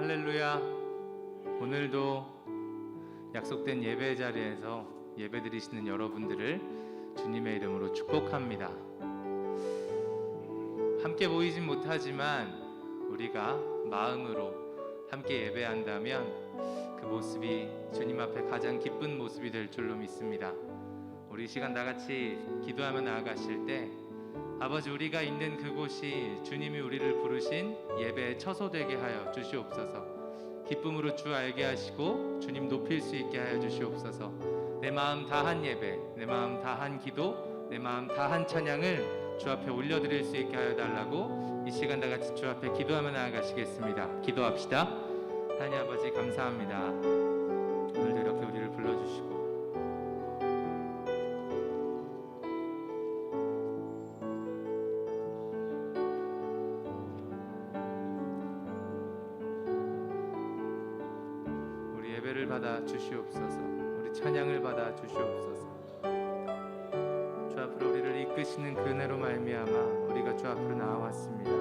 할렐루야. 오늘도 약속된 예배 자리에서 예배드리시는 여러분들을 주님의 이름으로 축복합니다. 함께 모이진 못하지만 우리가 마음으로 함께 예배한다면 그 모습이 주님 앞에 가장 기쁜 모습이 될 줄로 믿습니다. 우리 시간 다 같이 기도하며 나아가실 때 아버지, 우리가 있는 그곳이 주님이 우리를 부르신 예배의 처소되게 하여 주시옵소서. 기쁨으로 주 알게 하시고 주님 높일 수 있게 하여 주시옵소서. 내 마음 다한 예배, 내 마음 다한 기도, 내 마음 다한 찬양을 주 앞에 올려드릴 수 있게 하여 달라고 이 시간 다 같이 주 앞에 기도하며 나아가시겠습니다. 기도합시다. 하나님 아버지, 감사합니다. 오늘도 이렇게 우리를 불러주시고 예배를 받아 주시옵소서. 우리 찬양을 받아 주시옵소서. 주 앞으로 우리를 이끄시는 그 은혜로 말미암아 우리가 주 앞으로 나와왔습니다.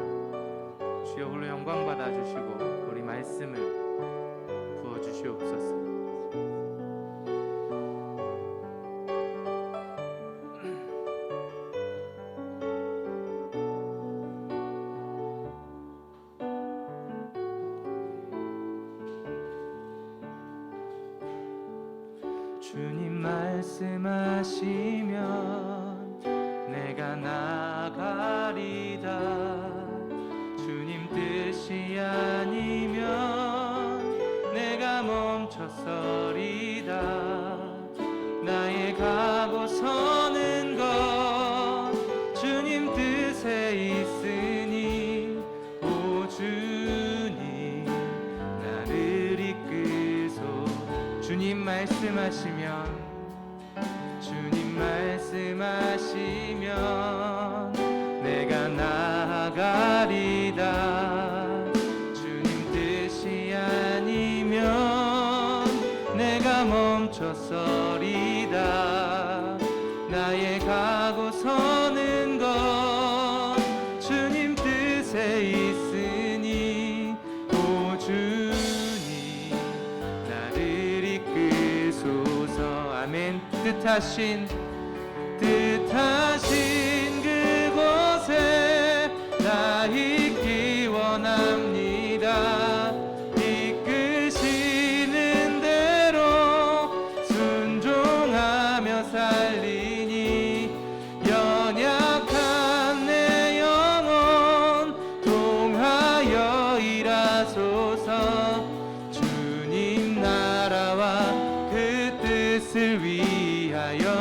주여 홀로 영광 받아 주시고 우리 말씀을 부어 주시옵소서. 주님 말씀하시면 내가 나가리다. 주님 뜻이 아니면 내가 멈춰서리다. 나의 가고 서는 것 주님 뜻에 있으니 오 주님 나를 이끄소. 주님 말씀하시면 내가 나아가리다. 주님 뜻이 아니면 내가 멈춰서리다. 나의 가고 서는 것 주님 뜻에 있으니 오 주님 나를 이끄소서. 아멘. 뜻하신 그곳에 나 있기 원합니다. 이끄시는 대로 순종하며 살리니 연약한 내 영혼 통하여 일하소서. 주님 나라와 그 뜻을 위하여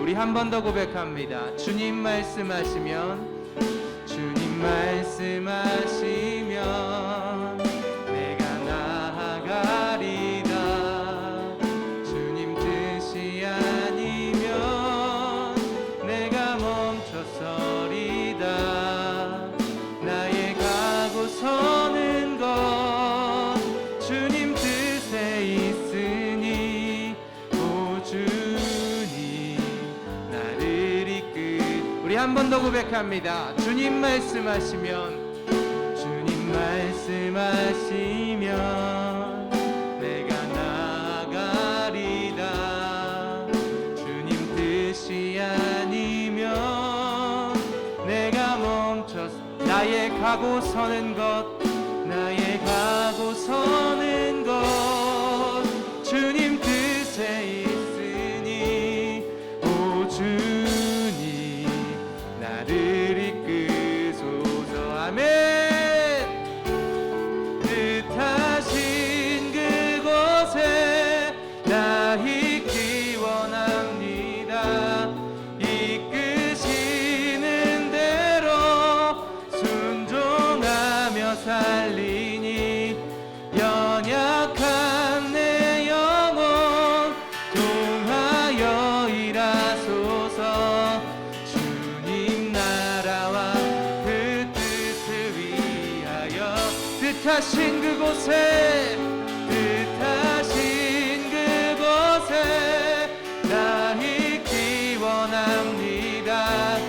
우리 한 번 더 고백합니다. 주님 말씀하시면 내가 나아가리다. 주님 뜻이 아니면 내가 멈춰서리다. 나의 가고 서는 것 주님 뜻에 있으니 오 주님 나를 우리 한 번 더 고백합니다. 주님 말씀하시면 내가 나아가리다. 주님 뜻이 아니면 내가 멈춰서 나의 가고 서는 것 주님 뜻에 있으니 오 주님 나를 이끄소서. 아멘. 뜻하신 그곳에 나 있기 원합니다. 이끄시는 대로 순종하며 살리니 연약한 내 영혼 통하여 일하소서. 주님 나라와 그 뜻을 위하여 뜻하신 그곳에 나 있기 원합니다.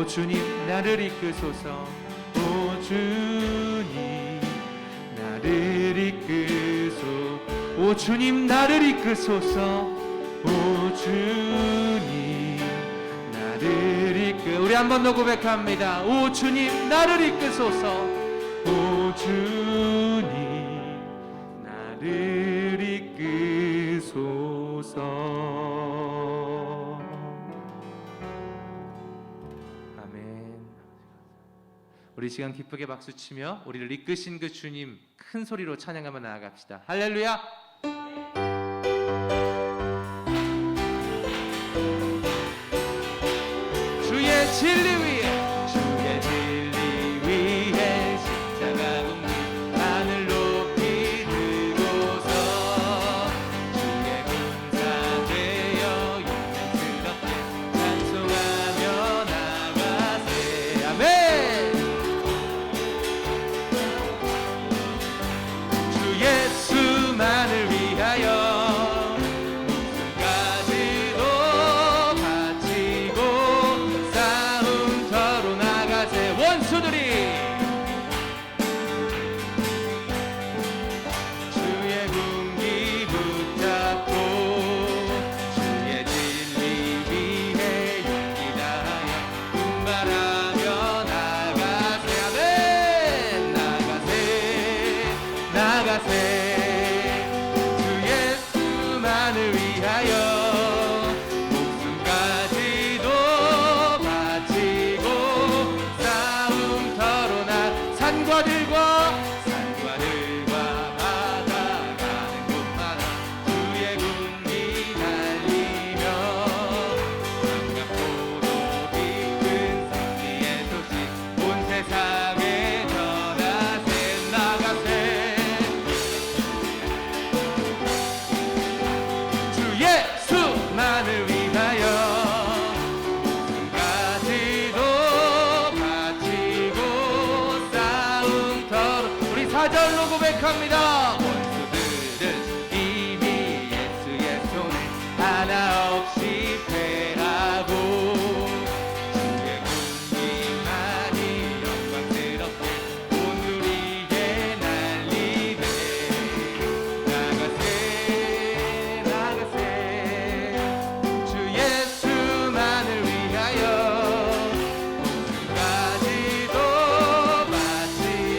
오 주님 나를 이끄소서. 오 주님 나를 이끄소. 오 주님 나를 이끄소서. 오 주님 나를 우리 한 번 더 고백합니다. 오 주님 나를 이끄소서. 오 주님 나를 이끄소서. 아멘. 우리 시간 기쁘게 박수치며 우리를 이끄신 그 주님 큰 소리로 찬양하며 나아갑시다. 할렐루야. 주의 진리 위에, 주의 진리 위에 십자가 붙는 하늘 높이 들고서 주의 군사 되어 영광스럽게 찬송하며 나가세. 아멘. 주 예수만을 위하여 고백합니다. 원수들은 이미 예수의 손에 하나 없이 패하고 주의 군림만이 영광스럽게 온 우리에 날리네. 나가세 나가세 주 예수만을 위하여 목숨까지도 바치고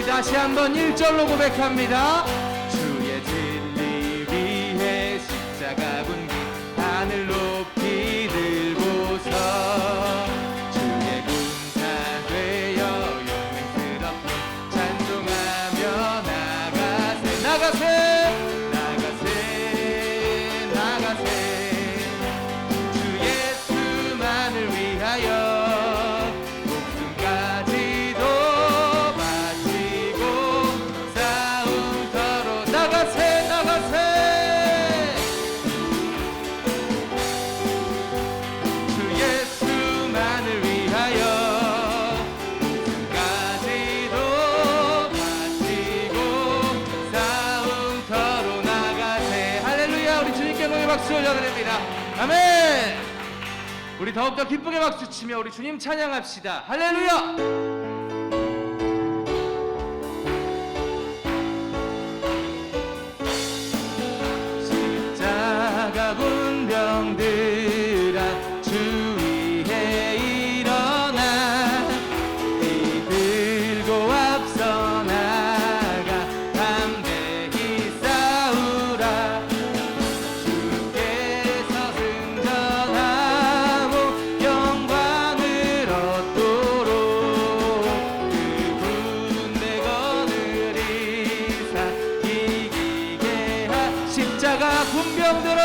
다시 한번 1절로 고백합니다. 주의 진리 위해 십자가 군기 하늘 높이 들고서 주의 군사 되어 영광스럽게 찬송하며 나가세 나가세 나가세 나가세 주 예수만을 위하여 박수 올려드립니다. 아멘. 우리 더욱더 기쁘게 박수치며 우리 주님 찬양합시다. 할렐루야. 십자가 군병들아 주 위에 일어나 이 들고 앞서 나가 담대히 싸우라. 십자가 군병들아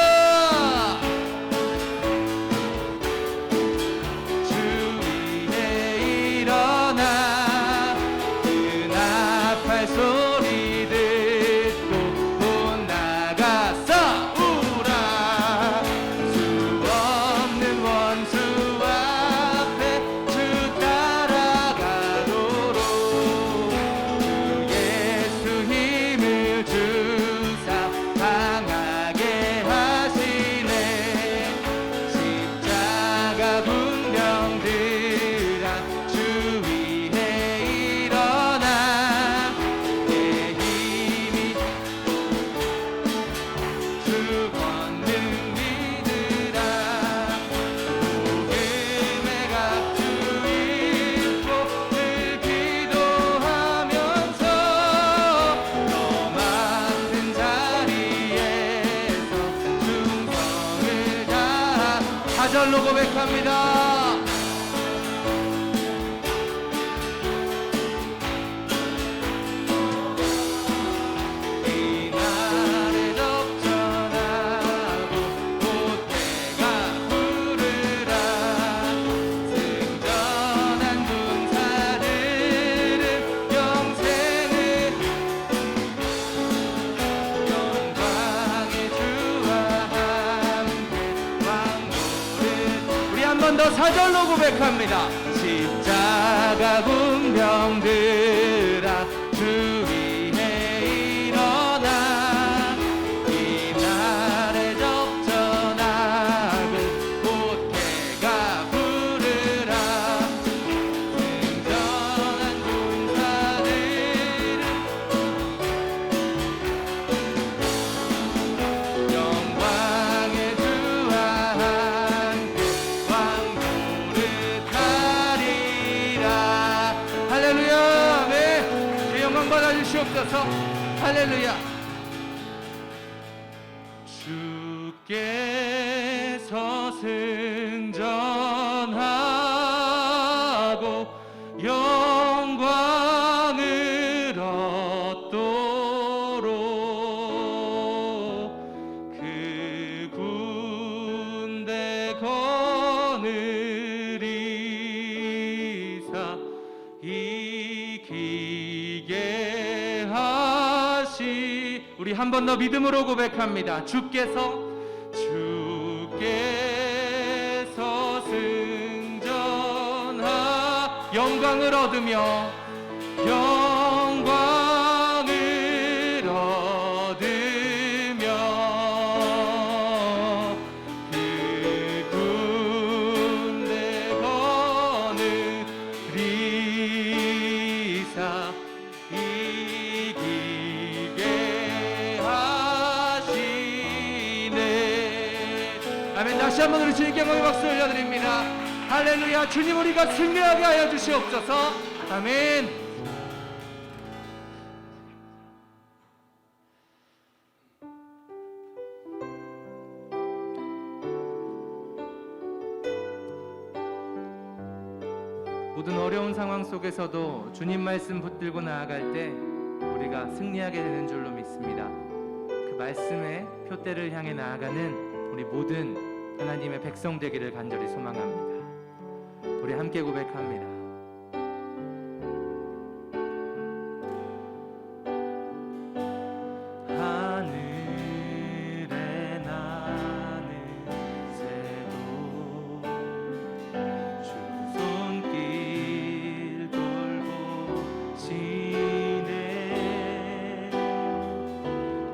주 위에 일어나 그 나팔 소리 듣고 곧 나가 싸우라. 수 없는 원수 앞에 주 따라가도록 주 예수 힘을 주사 강하게 하시네. 십자가 군병 군병들아 주 위에 일어나 내 힘이 주 권능 믿으라 복음의 각주 읽고 늘 기도하면서 더 많은 자리에서 충성을 다하 사절로 고백합니다. 이날에 적전하고 보태가 부르라 승전한 군사들은 영생을 영광의 주와 함께 왕노를 우리 한 번 더 사절로 고백합니다. 십자가 군병들아 주 위에 일어나 이날에 적전하고 보태가 부르라 승전한 군사들은 영광의 주와 함께 왕노를 하리라. 할렐루야. 네, 주 영광 받아주시옵소서. 할렐루야. 주께서 승전하고 영광을 얻도록 그 군대 거느리사 이기게 하시 우리 한 번 더 믿음으로 고백합니다. 주께서 승전하 영광을 얻으며 영광을 얻으며 그 군대 거느리사 이기게 하시네. 아멘. 다시 한번 우리 주님께 영광의 박수 올려드립니다. 할렐루야. 주님 우리가 승리하게 하여 주시옵소서. 아멘. 모든 어려운 상황 속에서도 주님 말씀 붙들고 나아갈 때 우리가 승리하게 되는 줄로 믿습니다. 그 말씀의 표대를 향해 나아가는 우리 모든 하나님의 백성 되기를 간절히 소망합니다. 우리 함께 고백합니다. 하늘에 나는 새도 주 손길 돌보시네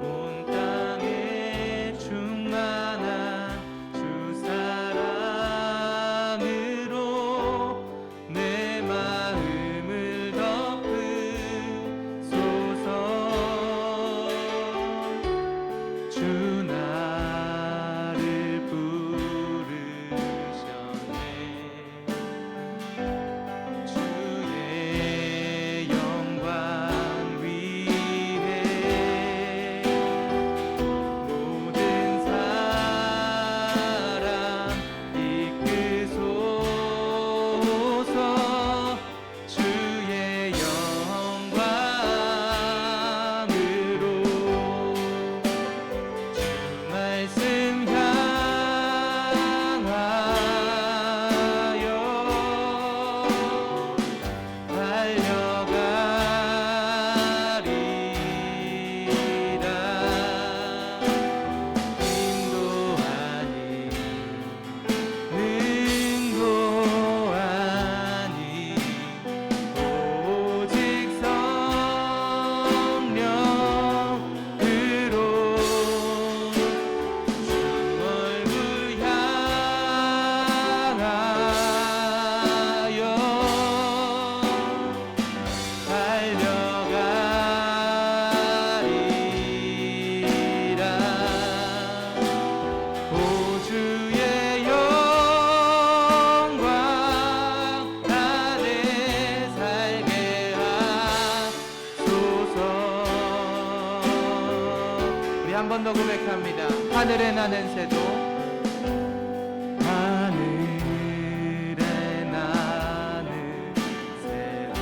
온 땅에 충만한 주 사랑으로 내 더 고백합니다. 하늘에 나는 새도 하늘에 나는 새도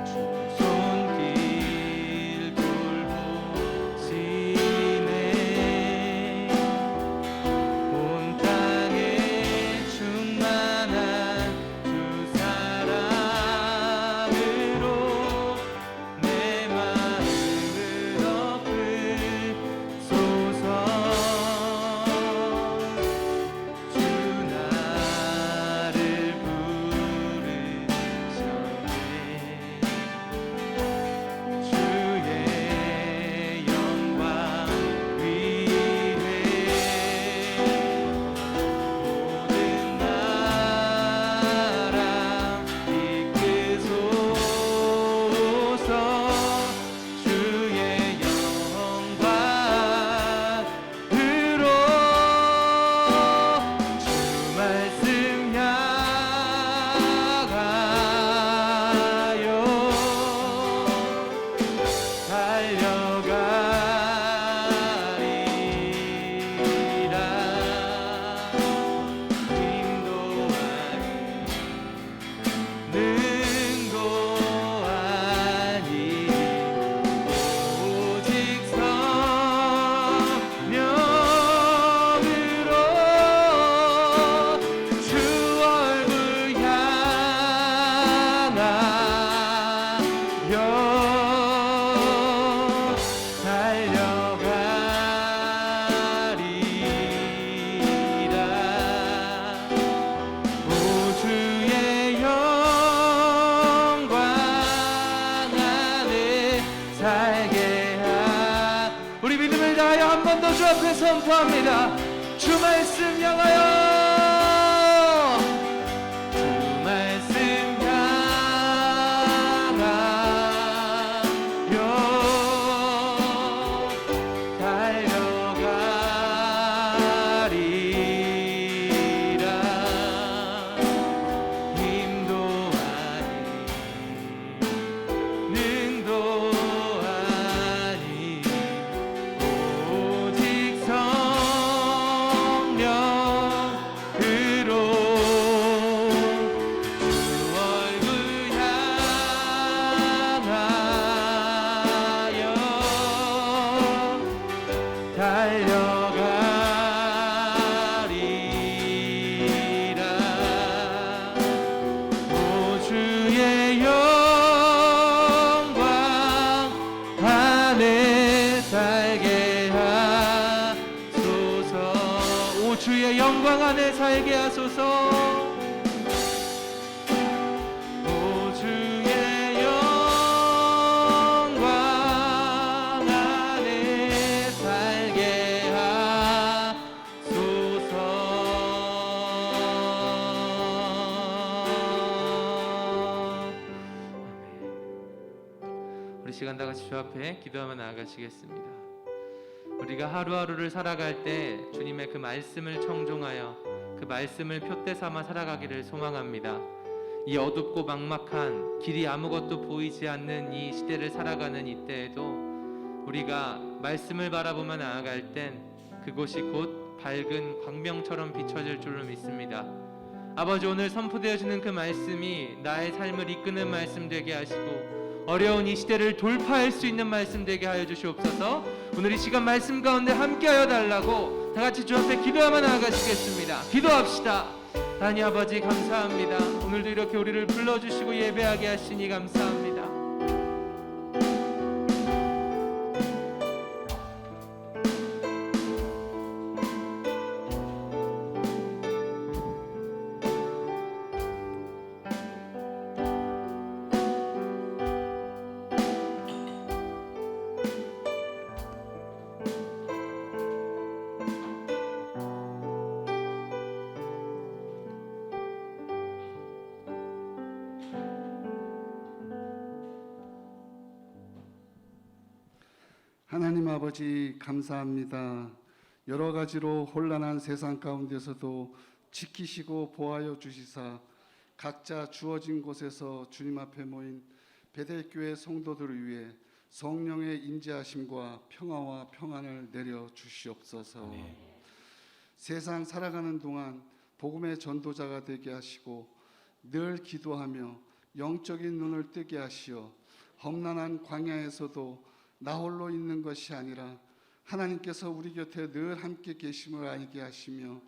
주 손길 돌보시네 온 땅에 충만한 주 사랑으로 내 마음을 덮으소서 주 나를 부르셨네 주의 영광 위에 모든 나라 이끄소서 주의 영광으로 주 말씀 향하여 달려가리라 힘도 아니 능도 아니 오직 성령으로 주 얼굴 향하여 달려가리라 오 주의 영광 안에 살게 우리 믿음을 다하여 한 번 더 주 앞에 선포합니다. 주 말씀 향하여 주 말씀 향하여 달려가리라 힘도 아니 능도 아니 오직 성령으로 주 얼굴 향하여 달려가리라 오 주의 영광 안에 살게 하소서 오 주의 영광 안에 살게 하소서 오 주의 영광 안에 살게 하소서 아멘. 우리 시간 다 같이 주 앞에 기도하며 나아가시겠습니다. 우리가 하루하루를 살아갈 때 주님의 그 말씀을 청종하여 그 말씀을 표대 삼아 살아가기를 소망합니다. 이 어둡고 막막한 길이 아무것도 보이지 않는 이 시대를 살아가는 이때에도 우리가 말씀을 바라보며 나아갈 땐 그곳이 곧 밝은 광명처럼 비춰질 줄로 믿습니다. 아버지, 오늘 선포되어지는 그 말씀이 나의 삶을 이끄는 말씀 되게 하시고 어려운 이 시대를 돌파할 수 있는 말씀 되게 하여 주시옵소서. 오늘 이 시간 말씀 가운데 함께하여 달라고 다 같이 주 앞에 기도하며 나아가시겠습니다. 기도합시다. 하나님 아버지 감사합니다. 오늘도 이렇게 우리를 불러주시고 예배하게 하시니 감사합니다. 하나님 아버지 감사합니다. 여러 가지로 혼란한 세상 가운데서도 지키시고 보호하여 주시사 각자 주어진 곳에서 주님 앞에 모인 베델교회 성도들을 위해 성령의 인자하심과 평화와 평안을 내려 주시옵소서. 아멘. 세상 살아가는 동안 복음의 전도자가 되게 하시고 늘 기도하며 영적인 눈을 뜨게 하시어 험난한 광야에서도 나 홀로 있는 것이 아니라 하나님께서 우리 곁에 늘 함께 계심을 알게 하시며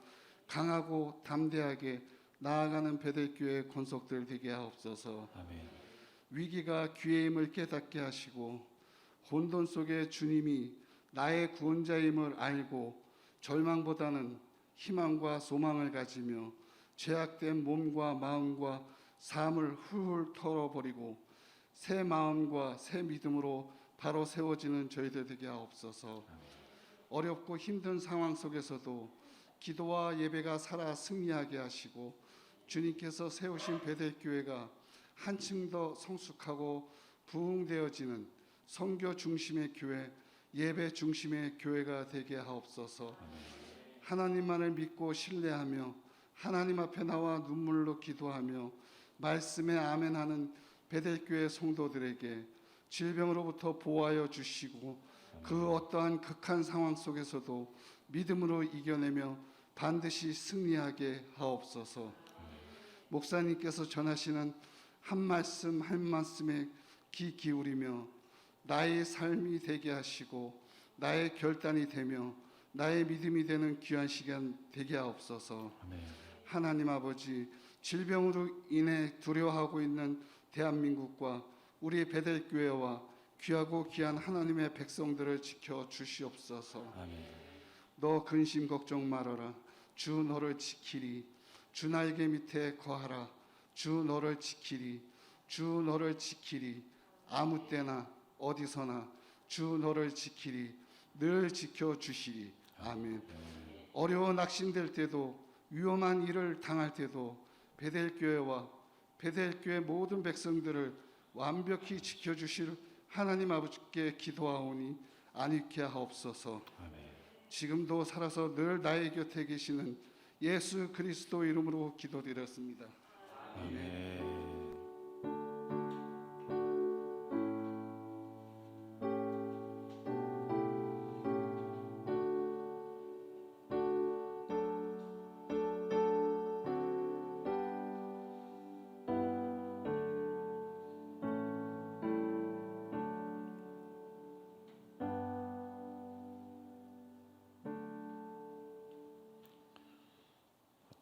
강하고 담대하게 나아가는 베델교회 권속들 되게 하옵소서. 아멘. 위기가 기회임을 깨닫게 하시고 혼돈 속에 주님이 나의 구원자임을 알고 절망보다는 희망과 소망을 가지며 죄악된 몸과 마음과 삶을 훌훌 털어버리고 새 마음과 새 믿음으로 바로 세워지는 저희들 되게 하옵소서. 어렵고 힘든 상황 속에서도 기도와 예배가 살아 승리하게 하시고 주님께서 세우신 베델교회가 한층 더 성숙하고 부흥되어지는 선교 중심의 교회, 예배 중심의 교회가 되게 하옵소서. 하나님만을 믿고 신뢰하며 하나님 앞에 나와 눈물로 기도하며 말씀에 아멘하는 베델교회 성도들에게 질병으로부터 보호하여 주시고 그 어떠한 극한 상황 속에서도 믿음으로 이겨내며 반드시 승리하게 하옵소서. 목사님께서 전하시는 한 말씀 한 말씀에 귀 기울이며 나의 삶이 되게 하시고 나의 결단이 되며 나의 믿음이 되는 귀한 시간 되게 하옵소서. 아멘. 하나님 아버지, 질병으로 인해 두려워하고 있는 대한민국과 우리 베델교회와 귀하고 귀한 하나님의 백성들을 지켜 주시옵소서. 아멘. 너 근심 걱정 말아라. 주 너를 지키리. 주 날개 밑에 거하라. 주 너를 지키리. 주 너를 지키리. 아무 때나 어디서나 주 너를 지키리. 늘 지켜주시리. 아멘. 어려워 낙심될 때도 위험한 일을 당할 때도 베델교회와 베델교회 모든 백성들을 완벽히 지켜주실 하나님 아버지께 기도하오니 안위케 하옵소서. 아멘. 지금도 살아서 늘 나의 곁에 계시는 예수 그리스도 이름으로 기도드렸습니다. 아멘.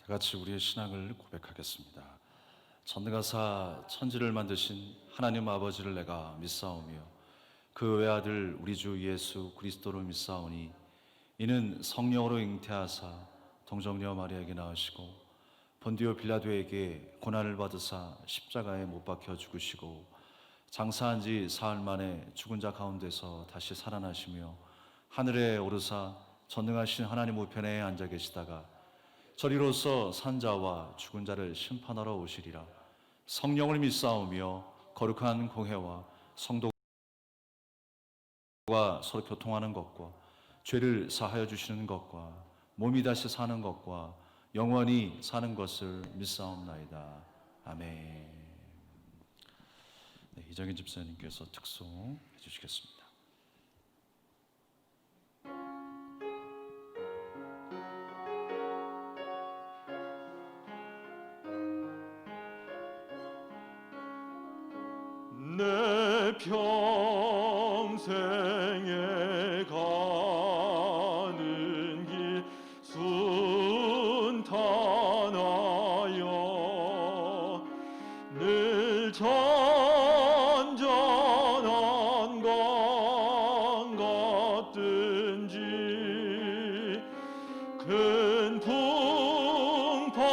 같이 우리의 신앙을 고백하겠습니다. 전능하사 천지를 만드신 하나님 아버지를 내가 믿사오며 그 외아들 우리 주 예수 그리스도를 믿사오니 이는 성령으로 잉태하사 동정녀 마리아에게 낳으시고 본디오 빌라도에게 고난을 받으사 십자가에 못 박혀 죽으시고 장사한 지 사흘 만에 죽은 자 가운데서 다시 살아나시며 하늘에 오르사 전능하신 하나님 우편에 앉아 계시다가 저리로서 산자와 죽은 자를 심판하러 오시리라. 성령을 믿사오며 거룩한 공회와 성도가 서로 교통하는 것과 죄를 사하여 주시는 것과 몸이 다시 사는 것과 영원히 사는 것을 믿사옵나이다. 아멘. 네, 이정인 집사님께서 특송해 주시겠습니다. 내 평생에 가는 길 순탄하여 늘 잔잔한 강 같든지 큰 풍파로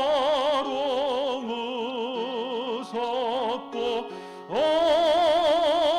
무섭고 어렵든지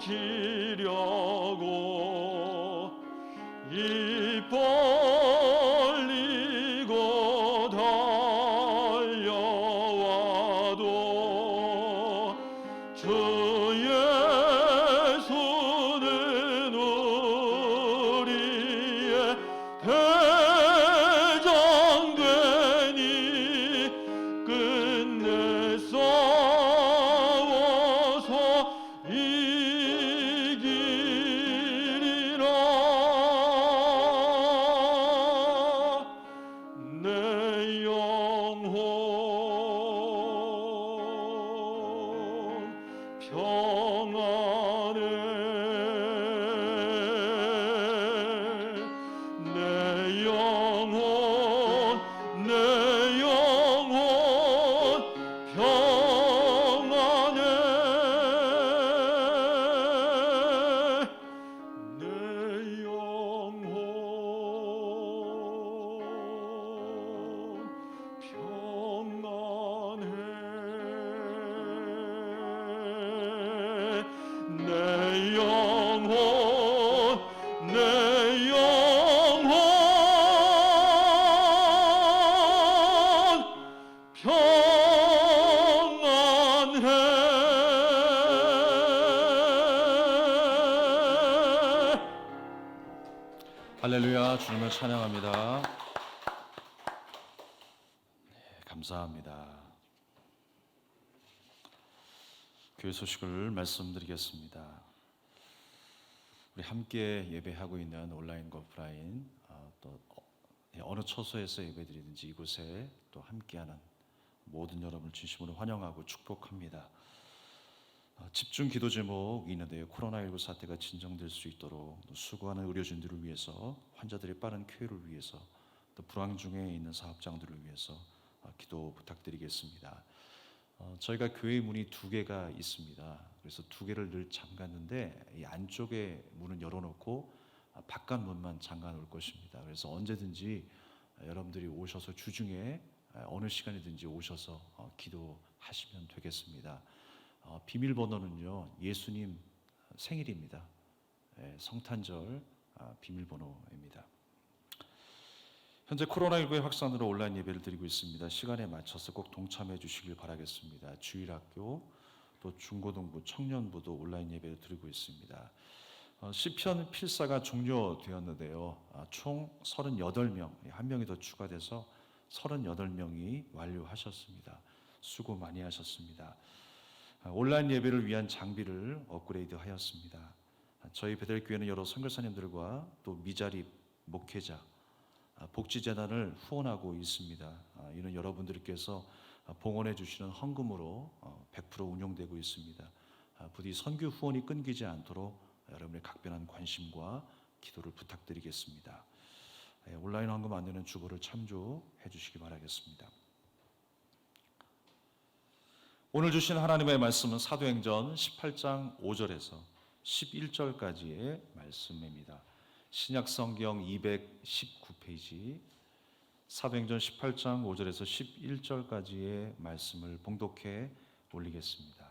지키려고 입 벌리고 달려와도 주 예수는 우리의 대장되니 끝내 싸워서 이기리라. 내 영혼 평안해. 내 영혼 평안해. 내 영혼 평안해. 내 영혼 평안해. 할렐루야, 주님을 찬양합니다. 네, 감사합니다. 교회 소식을 말씀드리겠습니다. 우리 함께 예배하고 있는 온라인과 오프라인 또 어느 처소에서 예배드리든지 이곳에 또 함께하는 모든 여러분을 진심으로 환영하고 축복합니다. 집중 기도 제목이 있는데요. 코로나19 사태가 진정될 수 있도록 수고하는 의료진들을 위해서, 환자들의 빠른 쾌유를 위해서, 또 불황 중에 있는 사업장들을 위해서 기도 부탁드리겠습니다. 저희가 교회 문이 2개가 있습니다. 그래서 2개를 늘 잠갔는데 이 안쪽에 문은 열어놓고 바깥 문만 잠가 놓을 것입니다. 그래서 언제든지 여러분들이 오셔서 주중에 어느 시간이든지 오셔서 기도하시면 되겠습니다. 비밀번호는요, 예수님 생일입니다. 성탄절 비밀번호입니다. 현재 코로나19의 확산으로 온라인 예배를 드리고 있습니다. 시간에 맞춰서 꼭 동참해 주시길 바라겠습니다. 주일학교, 또 중고등부, 청년부도 온라인 예배를 드리고 있습니다. 시편 필사가 종료되었는데요. 총 38명, 한 명이 더 추가돼서 38명이 완료하셨습니다. 수고 많이 하셨습니다. 온라인 예배를 위한 장비를 업그레이드 하였습니다. 저희 베델교회는 여러 선교사님들과 또 미자립 목회자, 복지재단을 후원하고 있습니다. 이는 여러분들께서 봉헌해 주시는 헌금으로 100% 운영되고 있습니다. 부디 선교 후원이 끊기지 않도록 여러분의 각별한 관심과 기도를 부탁드리겠습니다. 온라인 헌금 안내는 주보를 참조해 주시기 바라겠습니다. 오늘 주신 하나님의 말씀은 사도행전 18장 5절에서 11절까지의 말씀입니다. 신약성경 219페이지 사도행전 18장 5절에서 11절까지의 말씀을 봉독해 올리겠습니다.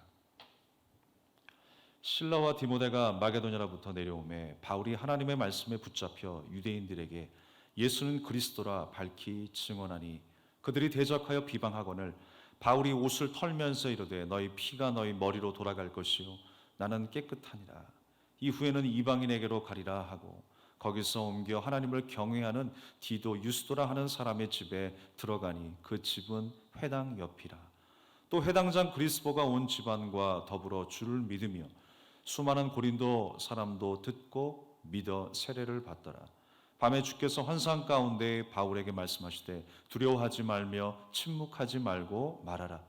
실라와 디모데가 마게도냐로부터 내려오매 바울이 하나님의 말씀에 붙잡혀 유대인들에게 예수는 그리스도라 밝히 증언하니 그들이 대적하여 비방하거늘 바울이 옷을 털면서 이르되 너희 피가 너희 머리로 돌아갈 것이요 나는 깨끗하니라. 이후에는 이방인에게로 가리라 하고 거기서 옮겨 하나님을 경외하는 디도 유스도라 하는 사람의 집에 들어가니 그 집은 회당 옆이라. 또 회당장 그리스보가 온 집안과 더불어 주를 믿으며 수많은 고린도 사람도 듣고 믿어 세례를 받더라. 밤에 주께서 환상 가운데 바울에게 말씀하시되 두려워하지 말며 침묵하지 말고 말하라.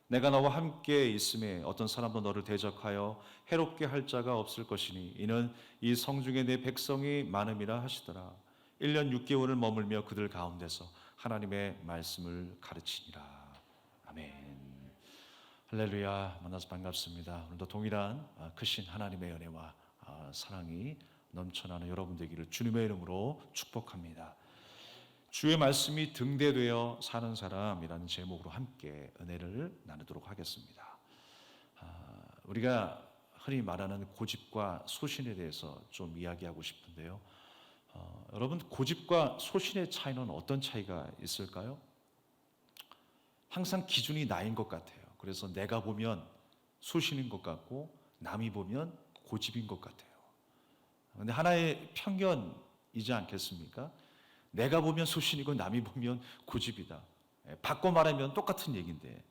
내가 너와 함께 있음에 어떤 사람도 너를 대적하여 해롭게 할 자가 없을 것이니 이는 이 성중에 내 백성이 많음이라 하시더라. 1년 6개월을 머물며 그들 가운데서 하나님의 말씀을 가르치니라. 아멘. 할렐루야. 만나서 반갑습니다. 오늘도 동일한 크신 하나님의 은혜와 사랑이 넘쳐나는 여러분 되기를 주님의 이름으로 축복합니다. 주의 말씀이 등대되어 사는 사람이라는 제목으로 함께 은혜를 나누도록 하겠습니다. 우리가 흔히 말하는 고집과 소신에 대해서 좀 이야기하고 싶은데요. 여러분, 고집과 소신의 차이는 어떤 차이가 있을까요? 항상 기준이 나인 것 같아요. 그래서 내가 보면 소신인 것 같고 남이 보면 고집인 것 같아요. 그런데 하나의 편견이지 않겠습니까? 내가 보면 소신이고 남이 보면 고집이다. 바꿔 말하면 똑같은 얘기인데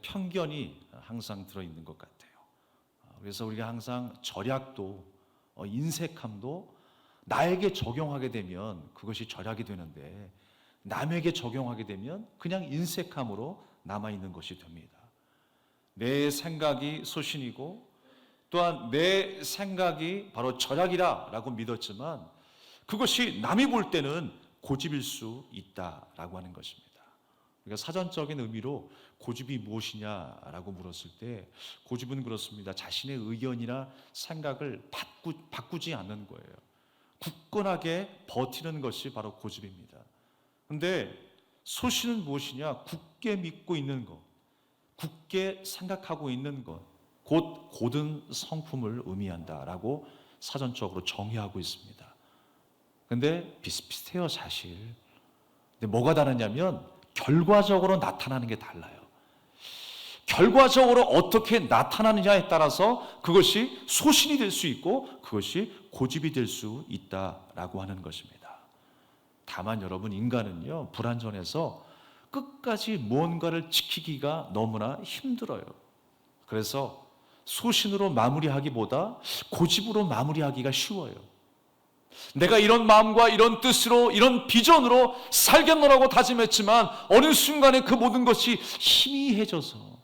편견이 항상 들어있는 것 같아요. 그래서 우리가 항상 절약도 인색함도 나에게 적용하게 되면 그것이 절약이 되는데 남에게 적용하게 되면 그냥 인색함으로 남아있는 것이 됩니다. 내 생각이 소신이고 또한 내 생각이 바로 절약이라 라고 믿었지만 그것이 남이 볼 때는 고집일 수 있다라고 하는 것입니다. 그러니까 사전적인 의미로 고집이 무엇이냐라고 물었을 때 고집은 그렇습니다. 자신의 의견이나 생각을 바꾸지 않는 거예요. 굳건하게 버티는 것이 바로 고집입니다. 그런데 소신은 무엇이냐? 굳게 믿고 있는 것, 굳게 생각하고 있는 것, 곧 고든 성품을 의미한다라고 사전적으로 정의하고 있습니다. 근데 비슷비슷해요, 사실. 근데 뭐가 다르냐면 결과적으로 나타나는 게 달라요. 결과적으로 어떻게 나타나느냐에 따라서 그것이 소신이 될 수 있고 그것이 고집이 될 수 있다라고 하는 것입니다. 다만 여러분, 인간은요, 불완전해서 끝까지 무언가를 지키기가 너무나 힘들어요. 그래서 소신으로 마무리하기보다 고집으로 마무리하기가 쉬워요. 내가 이런 마음과 이런 뜻으로 이런 비전으로 살겠노라고 다짐했지만 어느 순간에 그 모든 것이 희미해져서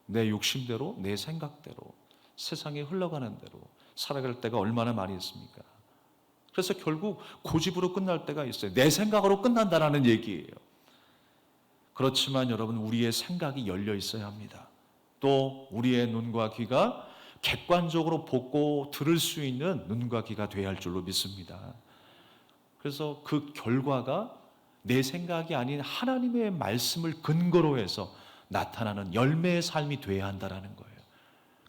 내 욕심대로 내 생각대로 세상에 흘러가는 대로 살아갈 때가 얼마나 많이 있습니까? 그래서 결국 고집으로 끝날 때가 있어요. 내 생각으로 끝난다라는 얘기예요. 그렇지만 여러분, 우리의 생각이 열려 있어야 합니다. 또 우리의 눈과 귀가 객관적으로 보고 들을 수 있는 눈과 귀가 되어야 할 줄로 믿습니다. 그래서 그 결과가 내 생각이 아닌 하나님의 말씀을 근거로 해서 나타나는 열매의 삶이 되어야 한다는 거예요.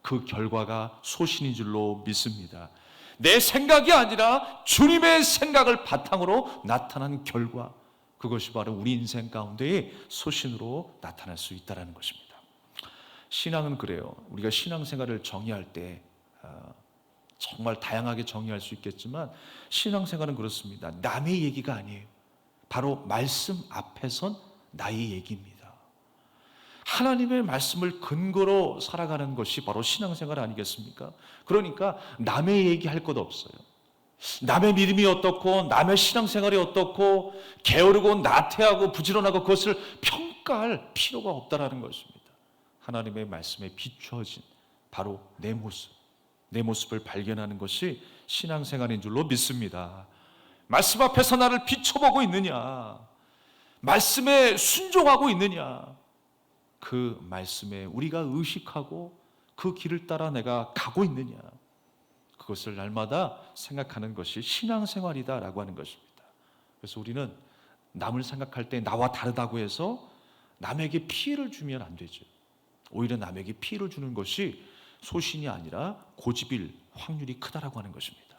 그 결과가 소신인 줄로 믿습니다. 내 생각이 아니라 주님의 생각을 바탕으로 나타난 결과, 그것이 바로 우리 인생 가운데의 소신으로 나타날 수 있다는 것입니다. 신앙은 그래요. 우리가 신앙생활을 정의할 때 정말 다양하게 정의할 수 있겠지만 신앙생활은 그렇습니다. 남의 얘기가 아니에요. 바로 말씀 앞에선 나의 얘기입니다. 하나님의 말씀을 근거로 살아가는 것이 바로 신앙생활 아니겠습니까? 그러니까 남의 얘기할 것 없어요. 남의 믿음이 어떻고 남의 신앙생활이 어떻고 게으르고 나태하고 부지런하고 그것을 평가할 필요가 없다는 것입니다. 하나님의 말씀에 비추어진 바로 내 모습을 발견하는 것이 신앙생활인 줄로 믿습니다. 말씀 앞에서 나를 비춰보고 있느냐, 말씀에 순종하고 있느냐, 그 말씀에 우리가 의식하고 그 길을 따라 내가 가고 있느냐, 그것을 날마다 생각하는 것이 신앙생활이다라고 하는 것입니다. 그래서 우리는 남을 생각할 때 나와 다르다고 해서 남에게 피해를 주면 안 되죠. 오히려 남에게 피해를 주는 것이 소신이 아니라 고집일 확률이 크다라고 하는 것입니다.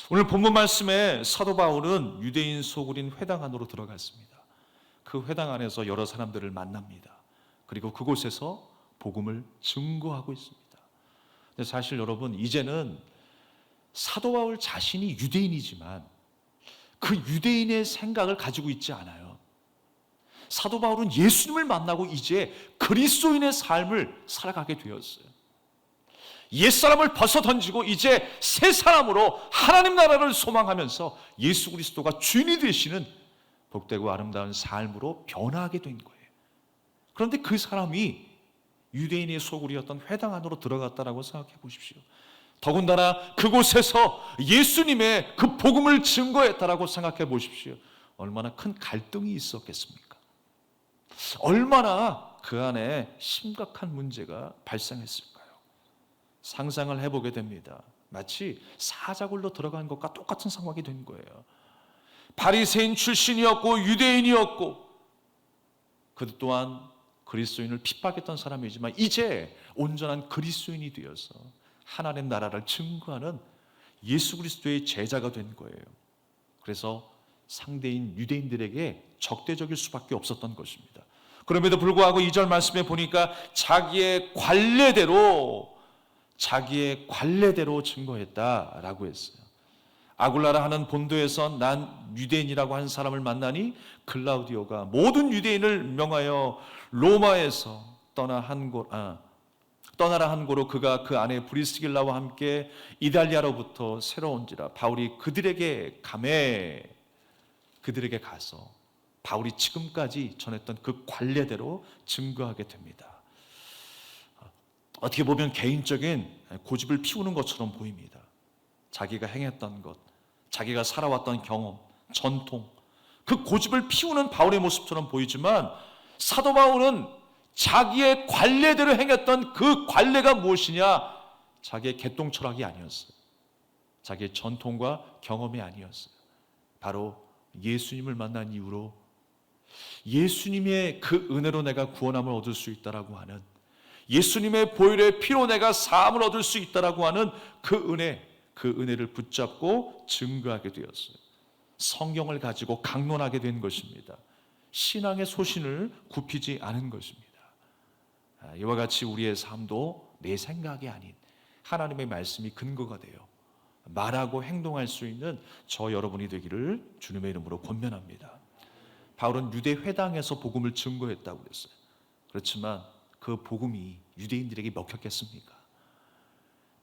오늘 본문 말씀에 사도 바울은 유대인 소굴인 회당 안으로 들어갔습니다. 그 회당 안에서 여러 사람들을 만납니다. 그리고 그곳에서 복음을 증거하고 있습니다. 근데 사실 여러분, 이제는 사도 바울 자신이 유대인이지만 그 유대인의 생각을 가지고 있지 않아요. 사도 바울은 예수님을 만나고 이제 그리스도인의 삶을 살아가게 되었어요. 옛사람을 벗어던지고 이제 새 사람으로 하나님 나라를 소망하면서 예수 그리스도가 주인이 되시는 복되고 아름다운 삶으로 변화하게 된 거예요. 그런데 그 사람이 유대인의 소굴이었던 회당 안으로 들어갔다라고 생각해 보십시오. 더군다나 그곳에서 예수님의 그 복음을 증거했다라고 생각해 보십시오. 얼마나 큰 갈등이 있었겠습니까? 얼마나 그 안에 심각한 문제가 발생했을까요? 상상을 해보게 됩니다. 마치 사자굴로 들어간 것과 똑같은 상황이 된 거예요. 바리새인 출신이었고 유대인이었고 그 또한 그리스도인을 핍박했던 사람이지만 이제 온전한 그리스도인이 되어서 하나님 나라를 증거하는 예수 그리스도의 제자가 된 거예요. 그래서 상대인 유대인들에게 적대적일 수밖에 없었던 것입니다. 그럼에도 불구하고 2절 말씀에 보니까 자기의 관례대로 증거했다라고 했어요. 아굴라라 하는 본도에서 난 유대인이라고 한 사람을 만나니 클라우디오가 모든 유대인을 명하여 로마에서 떠나라 한 고로 그가 그 아내 브리스길라와 함께 이달리아로부터 새로 온지라. 바울이 그들에게 가서 바울이 지금까지 전했던 그 관례대로 증거하게 됩니다. 어떻게 보면 개인적인 고집을 피우는 것처럼 보입니다. 자기가 행했던 것, 자기가 살아왔던 경험, 전통, 그 고집을 피우는 바울의 모습처럼 보이지만 사도 바울은 자기의 관례대로 행했던 그 관례가 무엇이냐? 자기의 개똥 철학이 아니었어요. 자기의 전통과 경험이 아니었어요. 바로 예수님을 만난 이후로 예수님의 그 은혜로 내가 구원함을 얻을 수 있다라고 하는, 예수님의 보혈의 피로 내가 사함을 얻을 수 있다라고 하는 그 은혜를 붙잡고 증거하게 되었어요. 성경을 가지고 강론하게 된 것입니다. 신앙의 소신을 굽히지 않은 것입니다. 이와 같이 우리의 삶도 내 생각이 아닌 하나님의 말씀이 근거가 되어 말하고 행동할 수 있는 저 여러분이 되기를 주님의 이름으로 권면합니다. 바울은 유대 회당에서 복음을 증거했다고 그랬어요. 그렇지만 그 복음이 유대인들에게 먹혔겠습니까?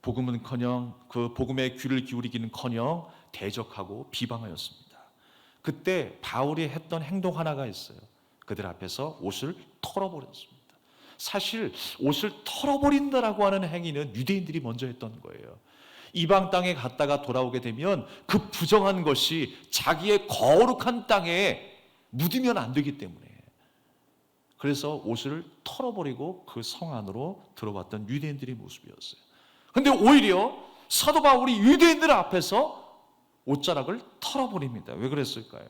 복음은커녕 그 복음에 귀를 기울이기는커녕 대적하고 비방하였습니다. 그때 바울이 했던 행동 하나가 있어요. 그들 앞에서 옷을 털어버렸습니다. 사실 옷을 털어버린다라고 하는 행위는 유대인들이 먼저 했던 거예요. 이방 땅에 갔다가 돌아오게 되면 그 부정한 것이 자기의 거룩한 땅에 묻으면 안 되기 때문에, 그래서 옷을 털어버리고 그 성 안으로 들어왔던 유대인들의 모습이었어요. 그런데 오히려 사도 바울이 유대인들 앞에서 옷자락을 털어버립니다. 왜 그랬을까요?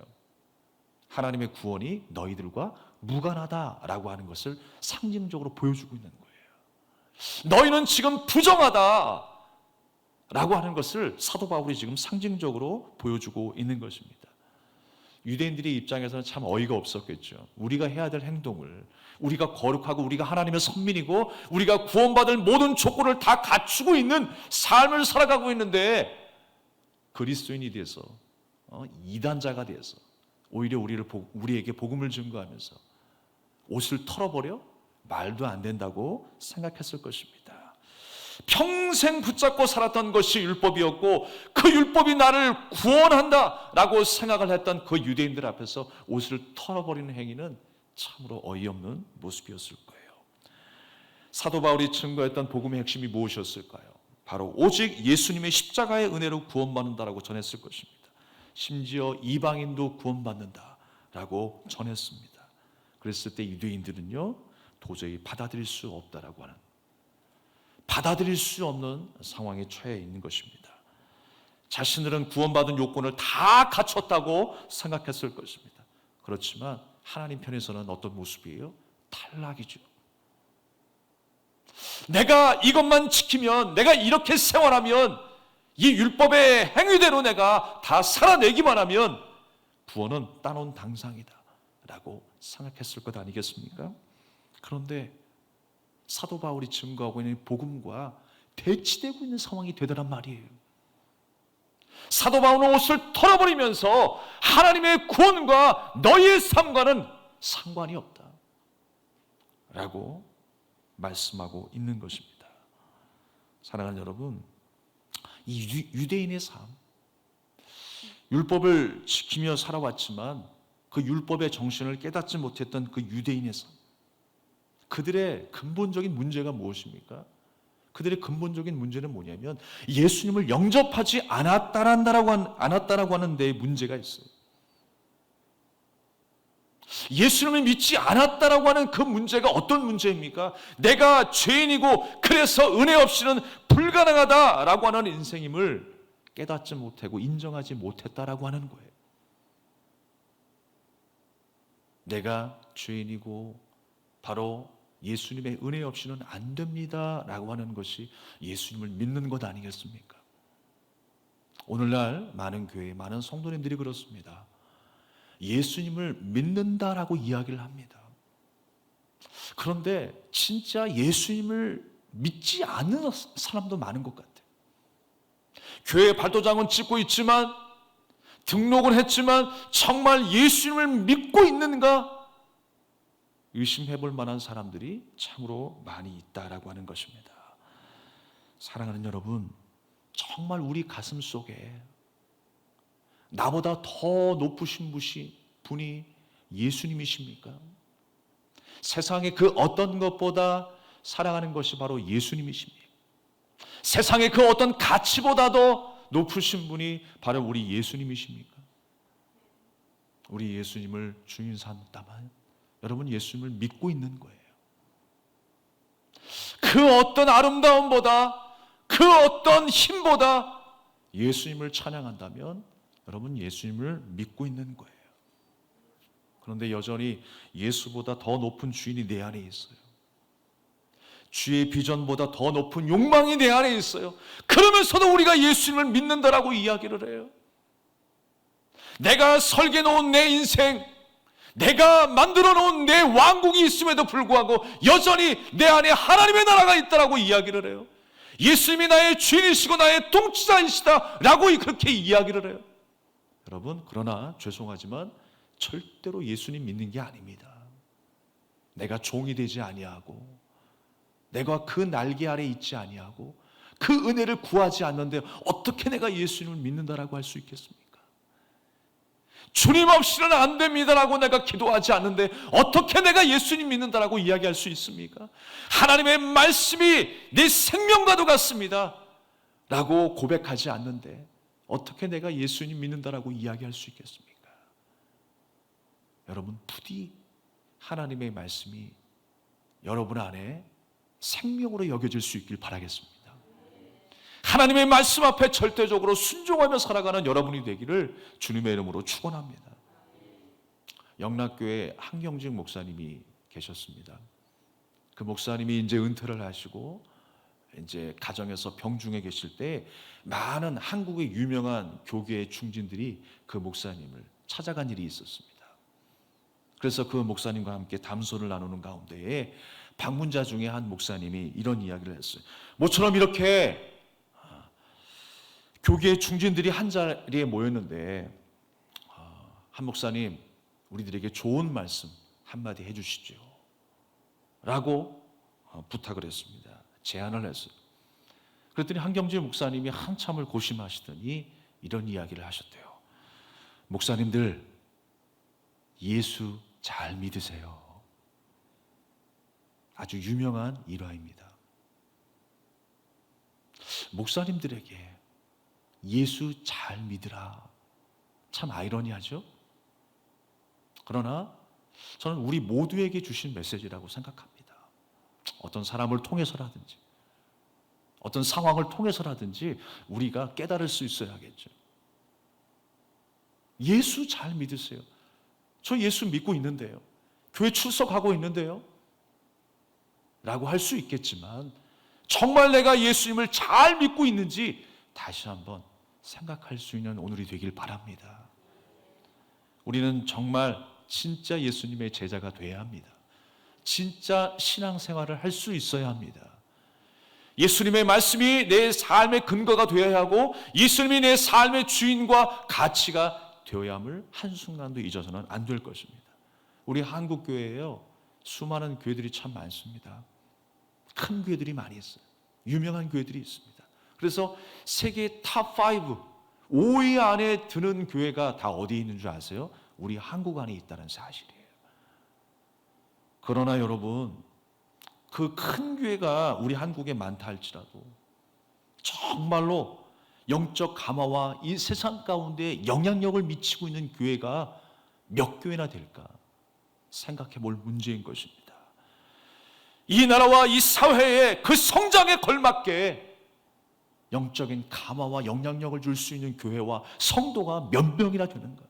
하나님의 구원이 너희들과 무관하다라고 하는 것을 상징적으로 보여주고 있는 거예요. 너희는 지금 부정하다라고 하는 것을 사도 바울이 지금 상징적으로 보여주고 있는 것입니다. 유대인들의 입장에서는 참 어이가 없었겠죠. 우리가 해야 될 행동을, 우리가 거룩하고 우리가 하나님의 선민이고 우리가 구원받을 모든 조건을 다 갖추고 있는 삶을 살아가고 있는데 그리스도인이 돼서 이단자가 돼서 오히려 우리에게 복음을 증거하면서 옷을 털어버려? 말도 안 된다고 생각했을 것입니다. 평생 붙잡고 살았던 것이 율법이었고 그 율법이 나를 구원한다라고 생각을 했던 그 유대인들 앞에서 옷을 털어버리는 행위는 참으로 어이없는 모습이었을 거예요. 사도 바울이 증거했던 복음의 핵심이 무엇이었을까요? 바로 오직 예수님의 십자가의 은혜로 구원받는다라고 전했을 것입니다. 심지어 이방인도 구원받는다라고 전했습니다. 그랬을 때 유대인들은요 도저히 받아들일 수 없다라고 하는, 받아들일 수 없는 상황에 처해 있는 것입니다. 자신들은 구원받은 요건을 다 갖췄다고 생각했을 것입니다. 그렇지만 하나님 편에서는 어떤 모습이에요? 탈락이죠. 내가 이것만 지키면, 내가 이렇게 생활하면, 이 율법의 행위대로 내가 다 살아내기만 하면 구원은 따놓은 당상이다 라고 생각했을 것 아니겠습니까? 그런데 사도 바울이 증거하고 있는 복음과 대치되고 있는 상황이 되더란 말이에요. 사도 바울은 옷을 털어버리면서 하나님의 구원과 너희의 삶과는 상관이 없다 라고 말씀하고 있는 것입니다. 사랑하는 여러분, 이 유대인의 삶, 율법을 지키며 살아왔지만 그 율법의 정신을 깨닫지 못했던 그 유대인의 삶, 그들의 근본적인 문제가 무엇입니까? 그들의 근본적인 문제는 뭐냐면 예수님을 영접하지 않았다라고 하는 데에 문제가 있어요. 예수님을 믿지 않았다라고 하는 그 문제가 어떤 문제입니까? 내가 죄인이고 그래서 은혜 없이는 불가능하다라고 하는 인생임을 깨닫지 못하고 인정하지 못했다라고 하는 거예요. 내가 죄인이고 바로 예수님의 은혜 없이는 안 됩니다 라고 하는 것이 예수님을 믿는 것 아니겠습니까? 오늘날 많은 교회, 많은 성도님들이 그렇습니다. 예수님을 믿는다라고 이야기를 합니다. 그런데 진짜 예수님을 믿지 않는 사람도 많은 것 같아요. 교회 발도장은 찍고 있지만, 등록은 했지만 정말 예수님을 믿고 있는가 의심해 볼 만한 사람들이 참으로 많이 있다라고 하는 것입니다. 사랑하는 여러분, 정말 우리 가슴 속에 나보다 더 높으신 분이 예수님이십니까? 세상의 그 어떤 것보다 사랑하는 것이 바로 예수님이십니까? 세상의 그 어떤 가치보다도 높으신 분이 바로 우리 예수님이십니까? 우리 예수님을 주인 삼다만 여러분 예수님을 믿고 있는 거예요. 그 어떤 아름다움보다, 그 어떤 힘보다 예수님을 찬양한다면 여러분 예수님을 믿고 있는 거예요. 그런데 여전히 예수보다 더 높은 주인이 내 안에 있어요. 주의 비전보다 더 높은 욕망이 내 안에 있어요. 그러면서도 우리가 예수님을 믿는다라고 이야기를 해요. 내가 설계 놓은 내 인생, 내가 만들어 놓은 내 왕국이 있음에도 불구하고 여전히 내 안에 하나님의 나라가 있다라고 이야기를 해요. 예수님이 나의 주인이시고 나의 통치자이시다라고 그렇게 이야기를 해요. 여러분, 그러나 죄송하지만 절대로 예수님 믿는 게 아닙니다. 내가 종이 되지 아니하고, 내가 그 날개 아래 있지 아니하고, 그 은혜를 구하지 않는데 어떻게 내가 예수님을 믿는다라고 할 수 있겠습니까? 주님 없이는 안 됩니다라고 내가 기도하지 않는데 어떻게 내가 예수님 믿는다라고 이야기할 수 있습니까? 하나님의 말씀이 내 생명과도 같습니다 라고 고백하지 않는데 어떻게 내가 예수님 믿는다라고 이야기할 수 있겠습니까? 여러분, 부디 하나님의 말씀이 여러분 안에 생명으로 여겨질 수 있길 바라겠습니다. 하나님의 말씀 앞에 절대적으로 순종하며 살아가는 여러분이 되기를 주님의 이름으로 축원합니다. 영락교회 한경직 목사님이 계셨습니다. 그 목사님이 이제 은퇴를 하시고 이제 가정에서 병중에 계실 때 많은 한국의 유명한 교계의 중진들이 그 목사님을 찾아간 일이 있었습니다. 그래서 그 목사님과 함께 담소를 나누는 가운데에 방문자 중에 한 목사님이 이런 이야기를 했어요. 모처럼 이렇게 교계의 중진들이 한 자리에 모였는데 한 목사님, 우리들에게 좋은 말씀 한마디 해주시죠 라고 부탁을 했습니다. 제안을 했어요. 그랬더니 한경재 목사님이 한참을 고심하시더니 이런 이야기를 하셨대요. 목사님들, 예수 잘 믿으세요. 아주 유명한 일화입니다. 목사님들에게 예수 잘 믿으라. 참 아이러니하죠? 그러나 저는 우리 모두에게 주신 메시지라고 생각합니다. 어떤 사람을 통해서라든지 어떤 상황을 통해서라든지 우리가 깨달을 수 있어야겠죠. 예수 잘 믿으세요. 저 예수 믿고 있는데요. 교회 출석하고 있는데요. 라고 할 수 있겠지만 정말 내가 예수님을 잘 믿고 있는지 다시 한번 생각할 수 있는 오늘이 되길 바랍니다. 우리는 정말 진짜 예수님의 제자가 되어야 합니다. 진짜 신앙생활을 할 수 있어야 합니다. 예수님의 말씀이 내 삶의 근거가 되어야 하고 예수님이 내 삶의 주인과 가치가 되어야 함을 한순간도 잊어서는 안 될 것입니다. 우리 한국교회에요, 수많은 교회들이 참 많습니다. 큰 교회들이 많이 있어요. 유명한 교회들이 있습니다. 그래서 세계 탑5, 5위 안에 드는 교회가 다 어디에 있는 줄 아세요? 우리 한국 안에 있다는 사실이에요. 그러나 여러분, 그 큰 교회가 우리 한국에 많다 할지라도 정말로 영적 감화와 이 세상 가운데 영향력을 미치고 있는 교회가 몇 교회나 될까 생각해 볼 문제인 것입니다. 이 나라와 이 사회의 그 성장에 걸맞게 영적인 감화와 영향력을 줄 수 있는 교회와 성도가 몇 명이나 되는가?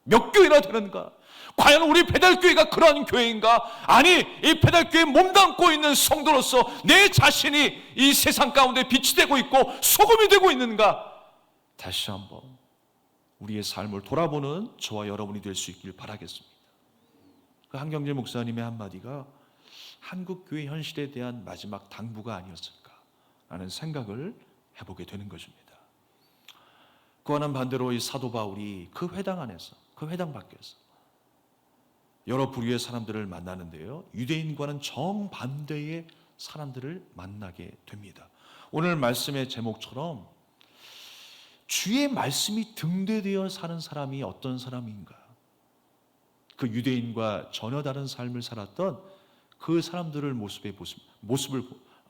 몇 교회나 되는가? 과연 우리 배달교회가 그러한 교회인가? 아니, 이 배달교회에 몸담고 있는 성도로서 내 자신이 이 세상 가운데 빛이 되고 있고 소금이 되고 있는가? 다시 한번 우리의 삶을 돌아보는 저와 여러분이 될 수 있길 바라겠습니다. 그 한경재 목사님의 한마디가 한국 교회 현실에 대한 마지막 당부가 아니었을까라는 생각을 해보게 되는 것입니다. 그와는 반대로 이 사도 바울이 그 회당 안에서, 그 회당 밖에서 여러 부류의 사람들을 만나는데요, 유대인과는 정반대의 사람들을 만나게 됩니다. 오늘 말씀의 제목처럼 주의 말씀이 등대되어 사는 사람이 어떤 사람인가, 그 유대인과 전혀 다른 삶을 살았던 그 사람들을 모습을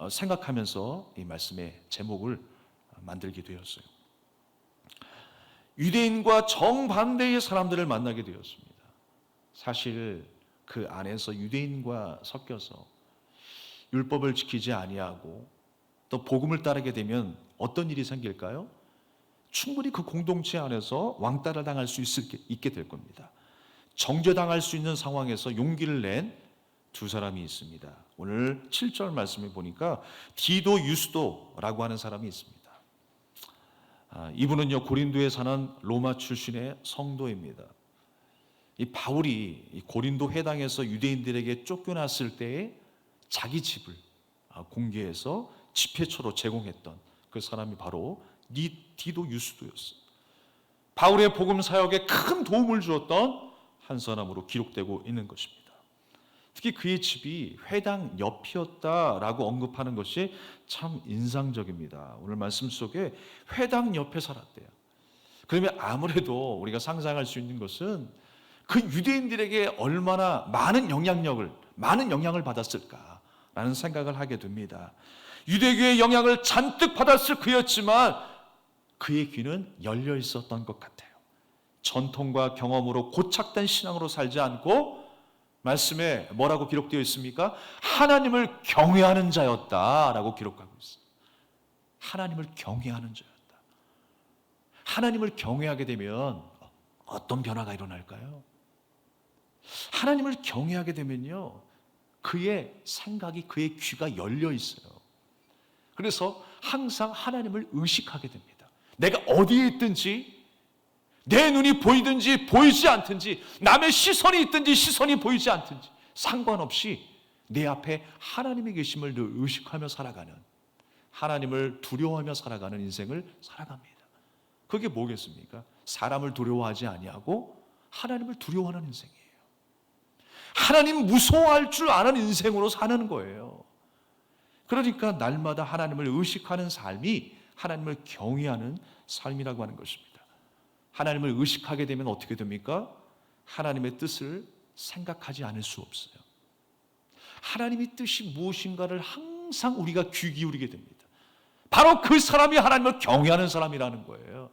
생각하면서 이 말씀의 제목을 만들게 되었어요. 유대인과 정반대의 사람들을 만나게 되었습니다. 사실 그 안에서 유대인과 섞여서 율법을 지키지 아니하고 또 복음을 따르게 되면 어떤 일이 생길까요? 충분히 그 공동체 안에서 왕따를 당할 수 있게 될 겁니다. 정죄당할 수 있는 상황에서 용기를 낸 두 사람이 있습니다. 오늘 7절 말씀에 보니까 디도 유스도라고 하는 사람이 있습니다. 이분은요, 고린도에 사는 로마 출신의 성도입니다. 이 바울이 이 고린도 회당에서 유대인들에게 쫓겨났을 때에 자기 집을 공개해서 집회처로 제공했던 그 사람이 바로 디도 유스도였어요. 바울의 복음 사역에 큰 도움을 주었던 한 사람으로 기록되고 있는 것입니다. 특히 그의 집이 회당 옆이었다라고 언급하는 것이 참 인상적입니다. 오늘 말씀 속에 회당 옆에 살았대요. 그러면 아무래도 우리가 상상할 수 있는 것은 그 유대인들에게 얼마나 많은 영향을 받았을까라는 생각을 하게 됩니다. 유대교의 영향을 잔뜩 받았을 그였지만 그의 귀는 열려 있었던 것 같아요. 전통과 경험으로 고착된 신앙으로 살지 않고 말씀에 뭐라고 기록되어 있습니까? 하나님을 경외하는 자였다라고 기록하고 있어요. 하나님을 경외하는 자였다. 하나님을 경외하게 되면 어떤 변화가 일어날까요? 하나님을 경외하게 되면요, 그의 생각이, 그의 귀가 열려 있어요. 그래서 항상 하나님을 의식하게 됩니다. 내가 어디에 있든지, 내 눈이 보이든지 보이지 않든지, 남의 시선이 있든지 시선이 보이지 않든지 상관없이 내 앞에 하나님이 계심을 늘 의식하며 살아가는, 하나님을 두려워하며 살아가는 인생을 살아갑니다. 그게 뭐겠습니까? 사람을 두려워하지 아니하고 하나님을 두려워하는 인생이에요. 하나님 무서워할 줄 아는 인생으로 사는 거예요. 그러니까 날마다 하나님을 의식하는 삶이 하나님을 경외하는 삶이라고 하는 것입니다. 하나님을 의식하게 되면 어떻게 됩니까? 하나님의 뜻을 생각하지 않을 수 없어요. 하나님의 뜻이 무엇인가를 항상 우리가 귀 기울이게 됩니다. 바로 그 사람이 하나님을 경외하는 사람이라는 거예요.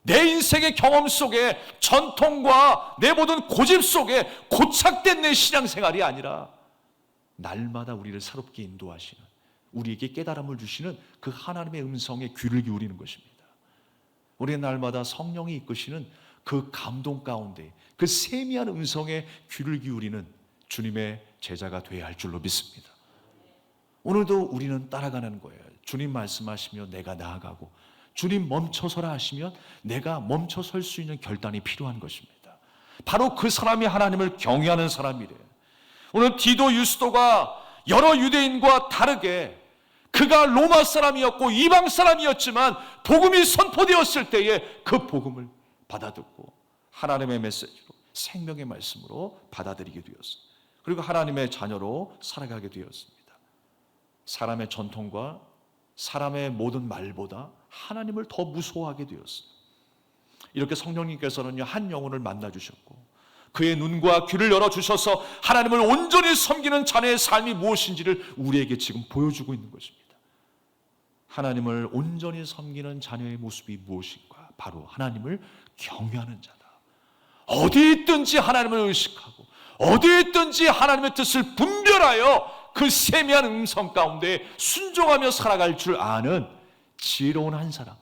내 인생의 경험 속에, 전통과 내 모든 고집 속에 고착된 내 신앙생활이 아니라 날마다 우리를 새롭게 인도하시는, 우리에게 깨달음을 주시는 그 하나님의 음성에 귀를 기울이는 것입니다. 우리는 날마다 성령이 이끄시는 그 감동 가운데 그 세미한 음성에 귀를 기울이는 주님의 제자가 되어야 할 줄로 믿습니다. 오늘도 우리는 따라가는 거예요. 주님 말씀하시면 내가 나아가고, 주님 멈춰서라 하시면 내가 멈춰설 수 있는 결단이 필요한 것입니다. 바로 그 사람이 하나님을 경외하는 사람이래요. 오늘 디도 유스도가 여러 유대인과 다르게 그가 로마 사람이었고 이방 사람이었지만 복음이 선포되었을 때에 그 복음을 받아듣고 하나님의 메시지로, 생명의 말씀으로 받아들이게 되었어요. 그리고 하나님의 자녀로 살아가게 되었습니다. 사람의 전통과 사람의 모든 말보다 하나님을 더 무서워하게 되었어요. 이렇게 성령님께서는요, 한 영혼을 만나주셨고 그의 눈과 귀를 열어주셔서 하나님을 온전히 섬기는 자녀의 삶이 무엇인지를 우리에게 지금 보여주고 있는 것입니다. 하나님을 온전히 섬기는 자녀의 모습이 무엇인가? 바로 하나님을 경외하는 자다. 어디 있든지 하나님을 의식하고 어디 있든지 하나님의 뜻을 분별하여 그 세미한 음성 가운데 순종하며 살아갈 줄 아는 지혜로운 한 사람,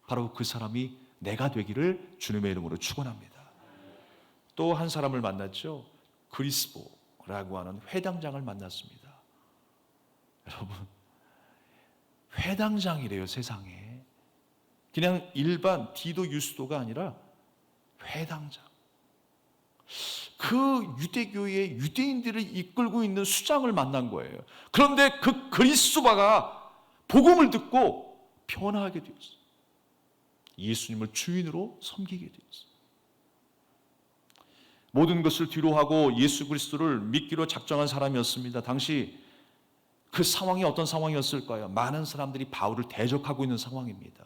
바로 그 사람이 내가 되기를 주님의 이름으로 축원합니다. 또 한 사람을 만났죠. 그리스보라고 하는 회당장을 만났습니다. 여러분, 회당장이래요, 세상에. 그냥 일반 디도 유스도가 아니라 회당장. 그 유대교의 유대인들을 이끌고 있는 수장을 만난 거예요. 그런데 그 그리스도가 복음을 듣고 변화하게 되었어요. 예수님을 주인으로 섬기게 되었어요. 모든 것을 뒤로하고 예수 그리스도를 믿기로 작정한 사람이었습니다. 당시 그 상황이 어떤 상황이었을까요? 많은 사람들이 바울을 대적하고 있는 상황입니다.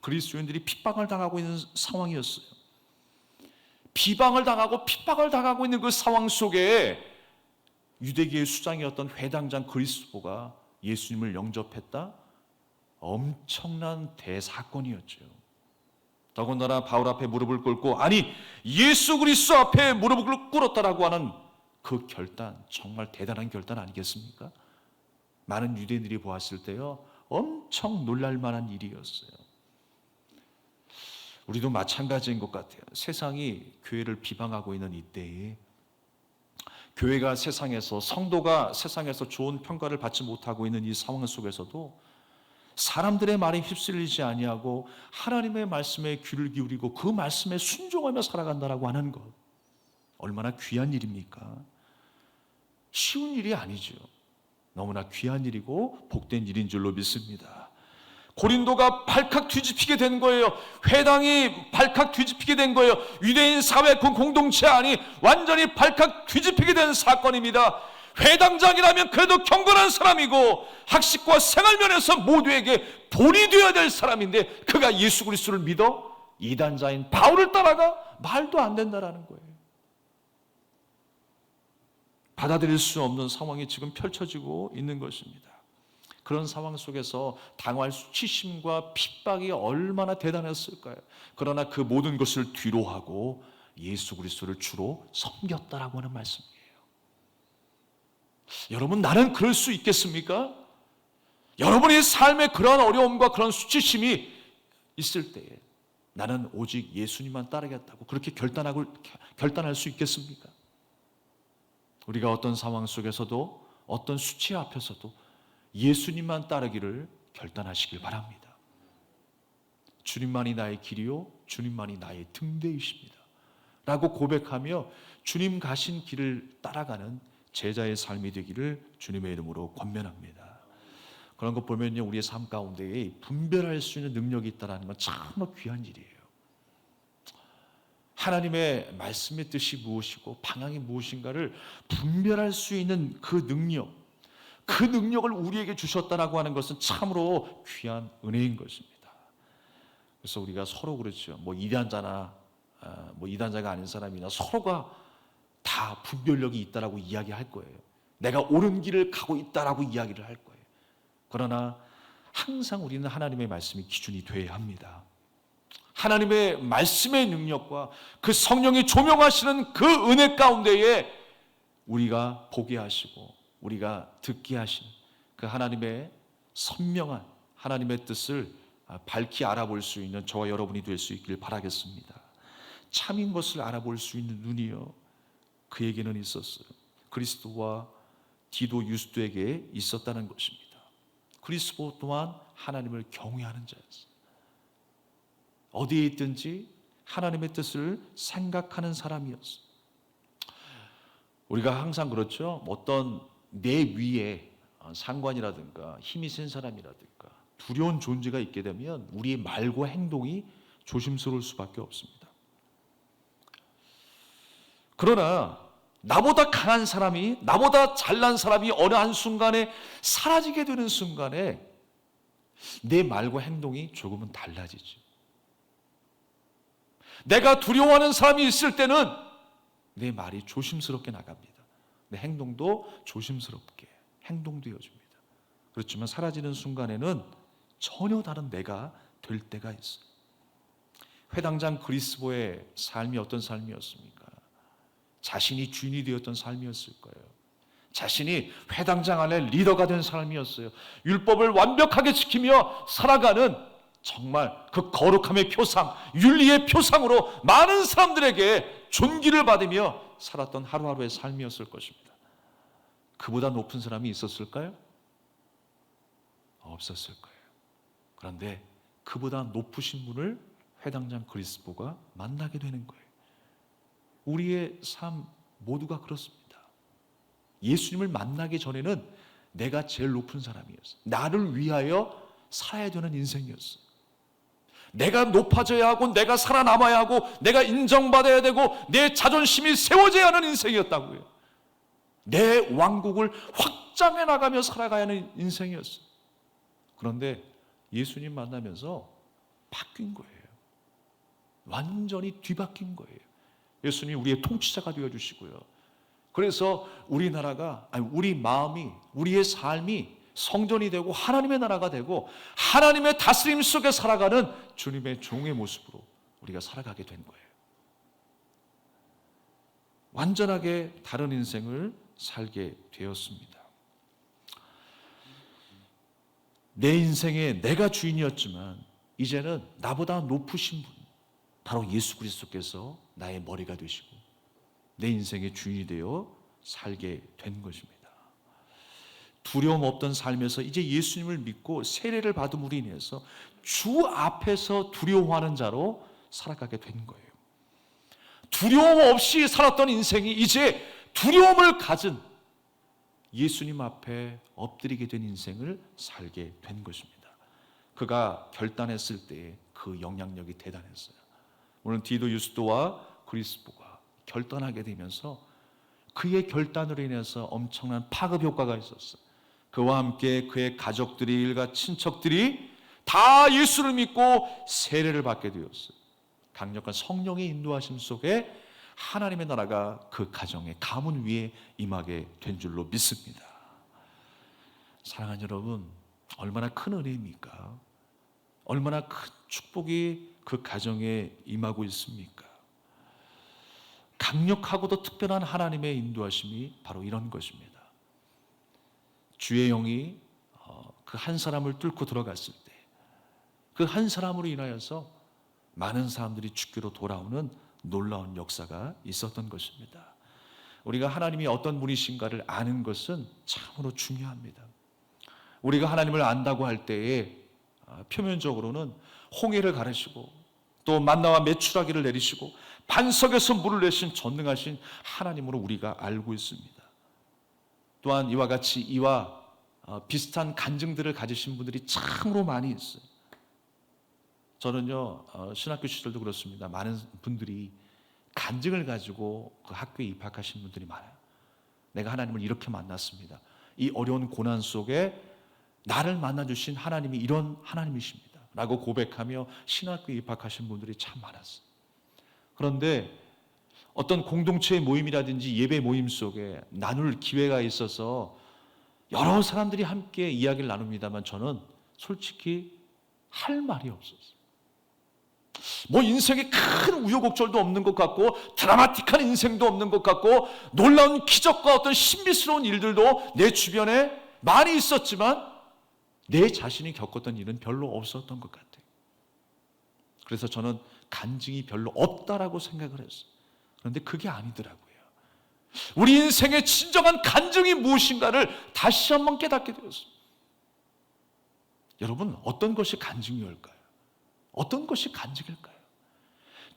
그리스도인들이 핍박을 당하고 있는 상황이었어요. 비방을 당하고 핍박을 당하고 있는 그 상황 속에 유대계의 수장이었던 회당장 그리스도가 예수님을 영접했다? 엄청난 대사건이었죠. 더군다나 바울 앞에 무릎을 꿇고, 아니 예수 그리스도 앞에 무릎을 꿇었다라고 하는 그 결단, 정말 대단한 결단 아니겠습니까? 많은 유대인들이 보았을 때요, 엄청 놀랄 만한 일이었어요. 우리도 마찬가지인 것 같아요. 세상이 교회를 비방하고 있는 이때에 교회가 세상에서, 성도가 세상에서 좋은 평가를 받지 못하고 있는 이 상황 속에서도 사람들의 말에 휩쓸리지 아니하고 하나님의 말씀에 귀를 기울이고 그 말씀에 순종하며 살아간다라고 하는 것, 얼마나 귀한 일입니까? 쉬운 일이 아니죠. 너무나 귀한 일이고 복된 일인 줄로 믿습니다. 고린도가 발칵 뒤집히게 된 거예요. 회당이 발칵 뒤집히게 된 거예요. 유대인 사회 공동체 안이 완전히 발칵 뒤집히게 된 사건입니다. 회당장이라면 그래도 경건한 사람이고 학식과 생활면에서 모두에게 본이 되어야 될 사람인데 그가 예수 그리스도를 믿어 이단자인 바울을 따라가? 말도 안 된다라는 거예요. 받아들일 수 없는 상황이 지금 펼쳐지고 있는 것입니다. 그런 상황 속에서 당할 수치심과 핍박이 얼마나 대단했을까요? 그러나 그 모든 것을 뒤로하고 예수 그리스도를 주로 섬겼다라고 하는 말씀이에요. 여러분, 나는 그럴 수 있겠습니까? 여러분의 삶에 그러한 어려움과 그런 수치심이 있을 때에 나는 오직 예수님만 따르겠다고 그렇게 결단할 수 있겠습니까? 우리가 어떤 상황 속에서도 어떤 수치 앞에서도 예수님만 따르기를 결단하시길 바랍니다. 주님만이 나의 길이요 주님만이 나의 등대이십니다 라고 고백하며 주님 가신 길을 따라가는 제자의 삶이 되기를 주님의 이름으로 권면합니다. 그런 것 보면요, 우리의 삶 가운데에 분별할 수 있는 능력이 있다는 건 참 귀한 일이에요. 하나님의 말씀의 뜻이 무엇이고 방향이 무엇인가를 분별할 수 있는 그 능력을 우리에게 주셨다라고 하는 것은 참으로 귀한 은혜인 것입니다. 그래서 우리가 서로 그렇죠. 이단자나 이단자가 아닌 사람이나 서로가 다 분별력이 있다라고 이야기할 거예요. 내가 옳은 길을 가고 있다라고 이야기를 할 거예요. 그러나 항상 우리는 하나님의 말씀이 기준이 되어야 합니다. 하나님의 말씀의 능력과 그 성령이 조명하시는 그 은혜 가운데에 우리가 보게 하시고 우리가 듣게 하신 그 하나님의 선명한 하나님의 뜻을 밝히 알아볼 수 있는 저와 여러분이 될 수 있길 바라겠습니다. 참인 것을 알아볼 수 있는 눈이요, 그에게는 있었어요. 그리스도와 디도 유스도에게 있었다는 것입니다. 그리스도 또한 하나님을 경외하는 자였어요. 어디에 있든지 하나님의 뜻을 생각하는 사람이었어요. 우리가 항상 그렇죠. 어떤 내 위에 상관이라든가 힘이 센 사람이라든가 두려운 존재가 있게 되면 우리의 말과 행동이 조심스러울 수밖에 없습니다. 그러나 나보다 강한 사람이, 나보다 잘난 사람이 어느 한순간에 사라지게 되는 순간에 내 말과 행동이 조금은 달라지죠. 내가 두려워하는 사람이 있을 때는 내 말이 조심스럽게 나갑니다. 내 행동도 조심스럽게 행동되어집니다. 그렇지만 사라지는 순간에는 전혀 다른 내가 될 때가 있어요. 회당장 그리스도의 삶이 어떤 삶이었습니까? 자신이 주인이 되었던 삶이었을 거예요. 자신이 회당장 안에 리더가 된 삶이었어요. 율법을 완벽하게 지키며 살아가는 정말 그 거룩함의 표상, 윤리의 표상으로 많은 사람들에게 존귀를 받으며 살았던 하루하루의 삶이었을 것입니다. 그보다 높은 사람이 있었을까요? 없었을 거예요. 그런데 그보다 높으신 분을 회당장 그리스도가 만나게 되는 거예요. 우리의 삶 모두가 그렇습니다. 예수님을 만나기 전에는 내가 제일 높은 사람이었어요. 나를 위하여 살아야 되는 인생이었어요. 내가 높아져야 하고 내가 살아남아야 하고 내가 인정받아야 되고 내 자존심이 세워져야 하는 인생이었다고요. 내 왕국을 확장해 나가며 살아가야 하는 인생이었어요. 그런데 예수님 만나면서 바뀐 거예요. 완전히 뒤바뀐 거예요. 예수님이 우리의 통치자가 되어주시고요. 그래서 우리나라가, 우리 마음이, 우리의 삶이 성전이 되고 하나님의 나라가 되고 하나님의 다스림 속에 살아가는 주님의 종의 모습으로 우리가 살아가게 된 거예요. 완전하게 다른 인생을 살게 되었습니다. 내 인생에 내가 주인이었지만 이제는 나보다 높으신 분, 바로 예수 그리스도께서 나의 머리가 되시고 내 인생의 주인이 되어 살게 된 것입니다. 두려움 없던 삶에서 이제 예수님을 믿고 세례를 받음으로 인해서 주 앞에서 두려워하는 자로 살아가게 된 거예요. 두려움 없이 살았던 인생이 이제 두려움을 가진 예수님 앞에 엎드리게 된 인생을 살게 된 것입니다. 그가 결단했을 때 그 영향력이 대단했어요. 오늘 디도 유스도와 그리스도가 결단하게 되면서 그의 결단으로 인해서 엄청난 파급 효과가 있었어요. 그와 함께 그의 가족들이, 일가 친척들이 다 예수를 믿고 세례를 받게 되었어요. 강력한 성령의 인도하심 속에 하나님의 나라가 그 가정의 가문 위에 임하게 된 줄로 믿습니다. 사랑하는 여러분, 얼마나 큰 은혜입니까? 얼마나 큰 축복이 그 가정에 임하고 있습니까? 강력하고도 특별한 하나님의 인도하심이 바로 이런 것입니다. 주의 영이 그 한 사람을 뚫고 들어갔을 때 그 한 사람으로 인하여서 많은 사람들이 주께로 돌아오는 놀라운 역사가 있었던 것입니다. 우리가 하나님이 어떤 분이신가를 아는 것은 참으로 중요합니다. 우리가 하나님을 안다고 할 때에 표면적으로는 홍해를 가르시고 또 만나와 메추라기를 내리시고 반석에서 물을 내신 전능하신 하나님으로 우리가 알고 있습니다. 또한 이와 같이 이와 비슷한 간증들을 가지신 분들이 참으로 많이 있어요. 저는요, 신학교 시절도 그렇습니다. 많은 분들이 간증을 가지고 그 학교에 입학하신 분들이 많아요. 내가 하나님을 이렇게 만났습니다. 이 어려운 고난 속에 나를 만나주신 하나님이 이런 하나님이십니다 라고 고백하며 신학교에 입학하신 분들이 참 많았어요. 그런데 어떤 공동체의 모임이라든지 예배 모임 속에 나눌 기회가 있어서 여러 사람들이 함께 이야기를 나눕니다만 저는 솔직히 할 말이 없었어요. 뭐 인생에 큰 우여곡절도 없는 것 같고 드라마틱한 인생도 없는 것 같고 놀라운 기적과 어떤 신비스러운 일들도 내 주변에 많이 있었지만 내 자신이 겪었던 일은 별로 없었던 것 같아요. 그래서 저는 간증이 별로 없다라고 생각을 했어요. 그런데 그게 아니더라고요. 우리 인생의 진정한 간증이 무엇인가를 다시 한번 깨닫게 되었어요. 여러분, 어떤 것이 간증이올까요? 어떤 것이 간증일까요?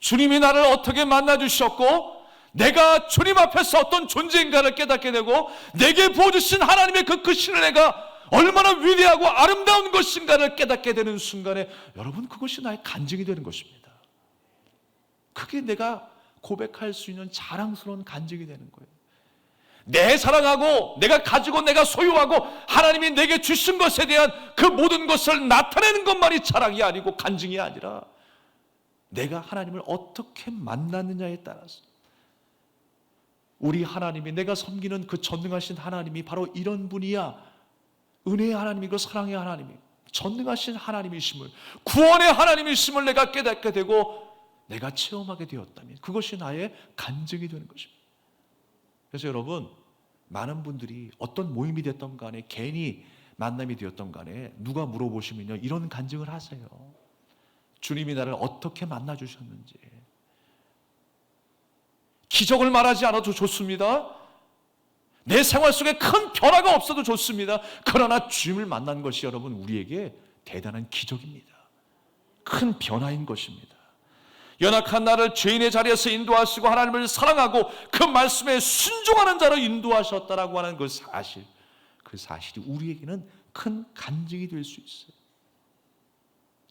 주님이 나를 어떻게 만나주셨고 내가 주님 앞에서 어떤 존재인가를 깨닫게 되고 내게 부어주신 하나님의 그 크신을 내가 얼마나 위대하고 아름다운 것인가를 깨닫게 되는 순간에 여러분, 그것이 나의 간증이 되는 것입니다. 그게 내가 고백할 수 있는 자랑스러운 간증이 되는 거예요. 내 사랑하고 내가 가지고 내가 소유하고 하나님이 내게 주신 것에 대한 그 모든 것을 나타내는 것만이 자랑이 아니고 간증이 아니라 내가 하나님을 어떻게 만났느냐에 따라서 우리 하나님이, 내가 섬기는 그 전능하신 하나님이 바로 이런 분이야, 은혜의 하나님이고 사랑의 하나님이 전능하신 하나님이심을, 구원의 하나님이심을 내가 깨닫게 되고 내가 체험하게 되었다면 그것이 나의 간증이 되는 것입니다. 그래서 여러분, 많은 분들이 어떤 모임이 됐던 간에 괜히 만남이 되었던 간에 누가 물어보시면요, 이런 간증을 하세요. 주님이 나를 어떻게 만나주셨는지. 기적을 말하지 않아도 좋습니다. 내 생활 속에 큰 변화가 없어도 좋습니다. 그러나 주님을 만난 것이 여러분 우리에게 대단한 기적입니다. 큰 변화인 것입니다. 연약한 나를 죄인의 자리에서 인도하시고 하나님을 사랑하고 그 말씀에 순종하는 자로 인도하셨다라고 하는 그 사실이 우리에게는 큰 간증이 될 수 있어요.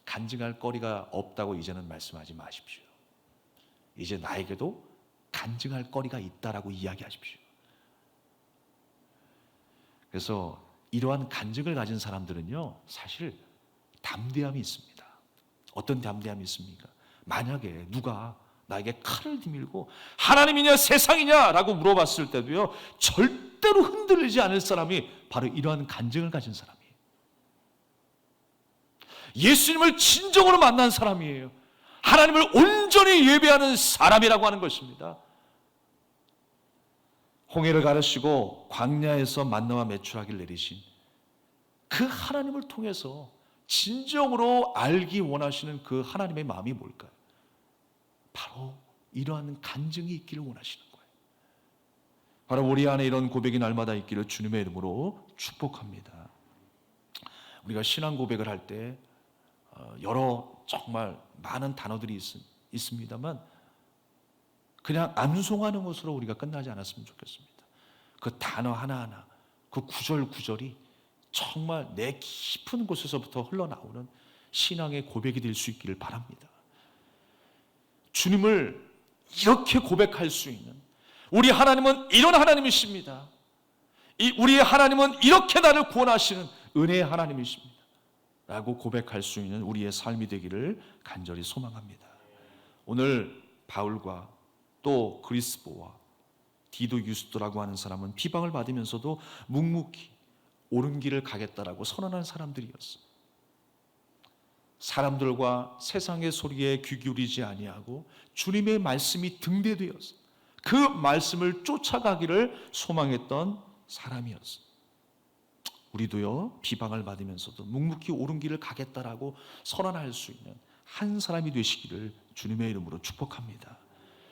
간증할 거리가 없다고 이제는 말씀하지 마십시오. 이제 나에게도 간증할 거리가 있다라고 이야기하십시오. 그래서 이러한 간증을 가진 사람들은요, 사실 담대함이 있습니다. 어떤 담대함이 있습니까? 만약에 누가 나에게 칼을 디밀고 하나님이냐 세상이냐라고 물어봤을 때도요, 절대로 흔들리지 않을 사람이 바로 이러한 간증을 가진 사람이에요. 예수님을 진정으로 만난 사람이에요. 하나님을 온전히 예배하는 사람이라고 하는 것입니다. 홍해를 가르시고 광야에서 만나와 메추라기를 내리신 그 하나님을 통해서 진정으로 알기 원하시는 그 하나님의 마음이 뭘까요? 바로 이러한 간증이 있기를 원하시는 거예요. 바로 우리 안에 이런 고백이 날마다 있기를 주님의 이름으로 축복합니다. 우리가 신앙 고백을 할 때 여러 정말 많은 단어들이 있습니다만 그냥 암송하는 것으로 우리가 끝나지 않았으면 좋겠습니다. 그 단어 하나하나, 그 구절구절이 정말 내 깊은 곳에서부터 흘러나오는 신앙의 고백이 될 수 있기를 바랍니다. 주님을 이렇게 고백할 수 있는, 우리 하나님은 이런 하나님이십니다. 우리의 하나님은 이렇게 나를 구원하시는 은혜의 하나님이십니다 라고 고백할 수 있는 우리의 삶이 되기를 간절히 소망합니다. 오늘 바울과 또 그리스보와 디도 유스도라고 하는 사람은 비방을 받으면서도 묵묵히 옳은 길을 가겠다라고 선언한 사람들이었어요. 사람들과 세상의 소리에 귀 기울이지 아니하고 주님의 말씀이 등대되어서 그 말씀을 쫓아가기를 소망했던 사람이었어요. 우리도요, 비방을 받으면서도 묵묵히 옳은 길을 가겠다라고 선언할 수 있는 한 사람이 되시기를 주님의 이름으로 축복합니다.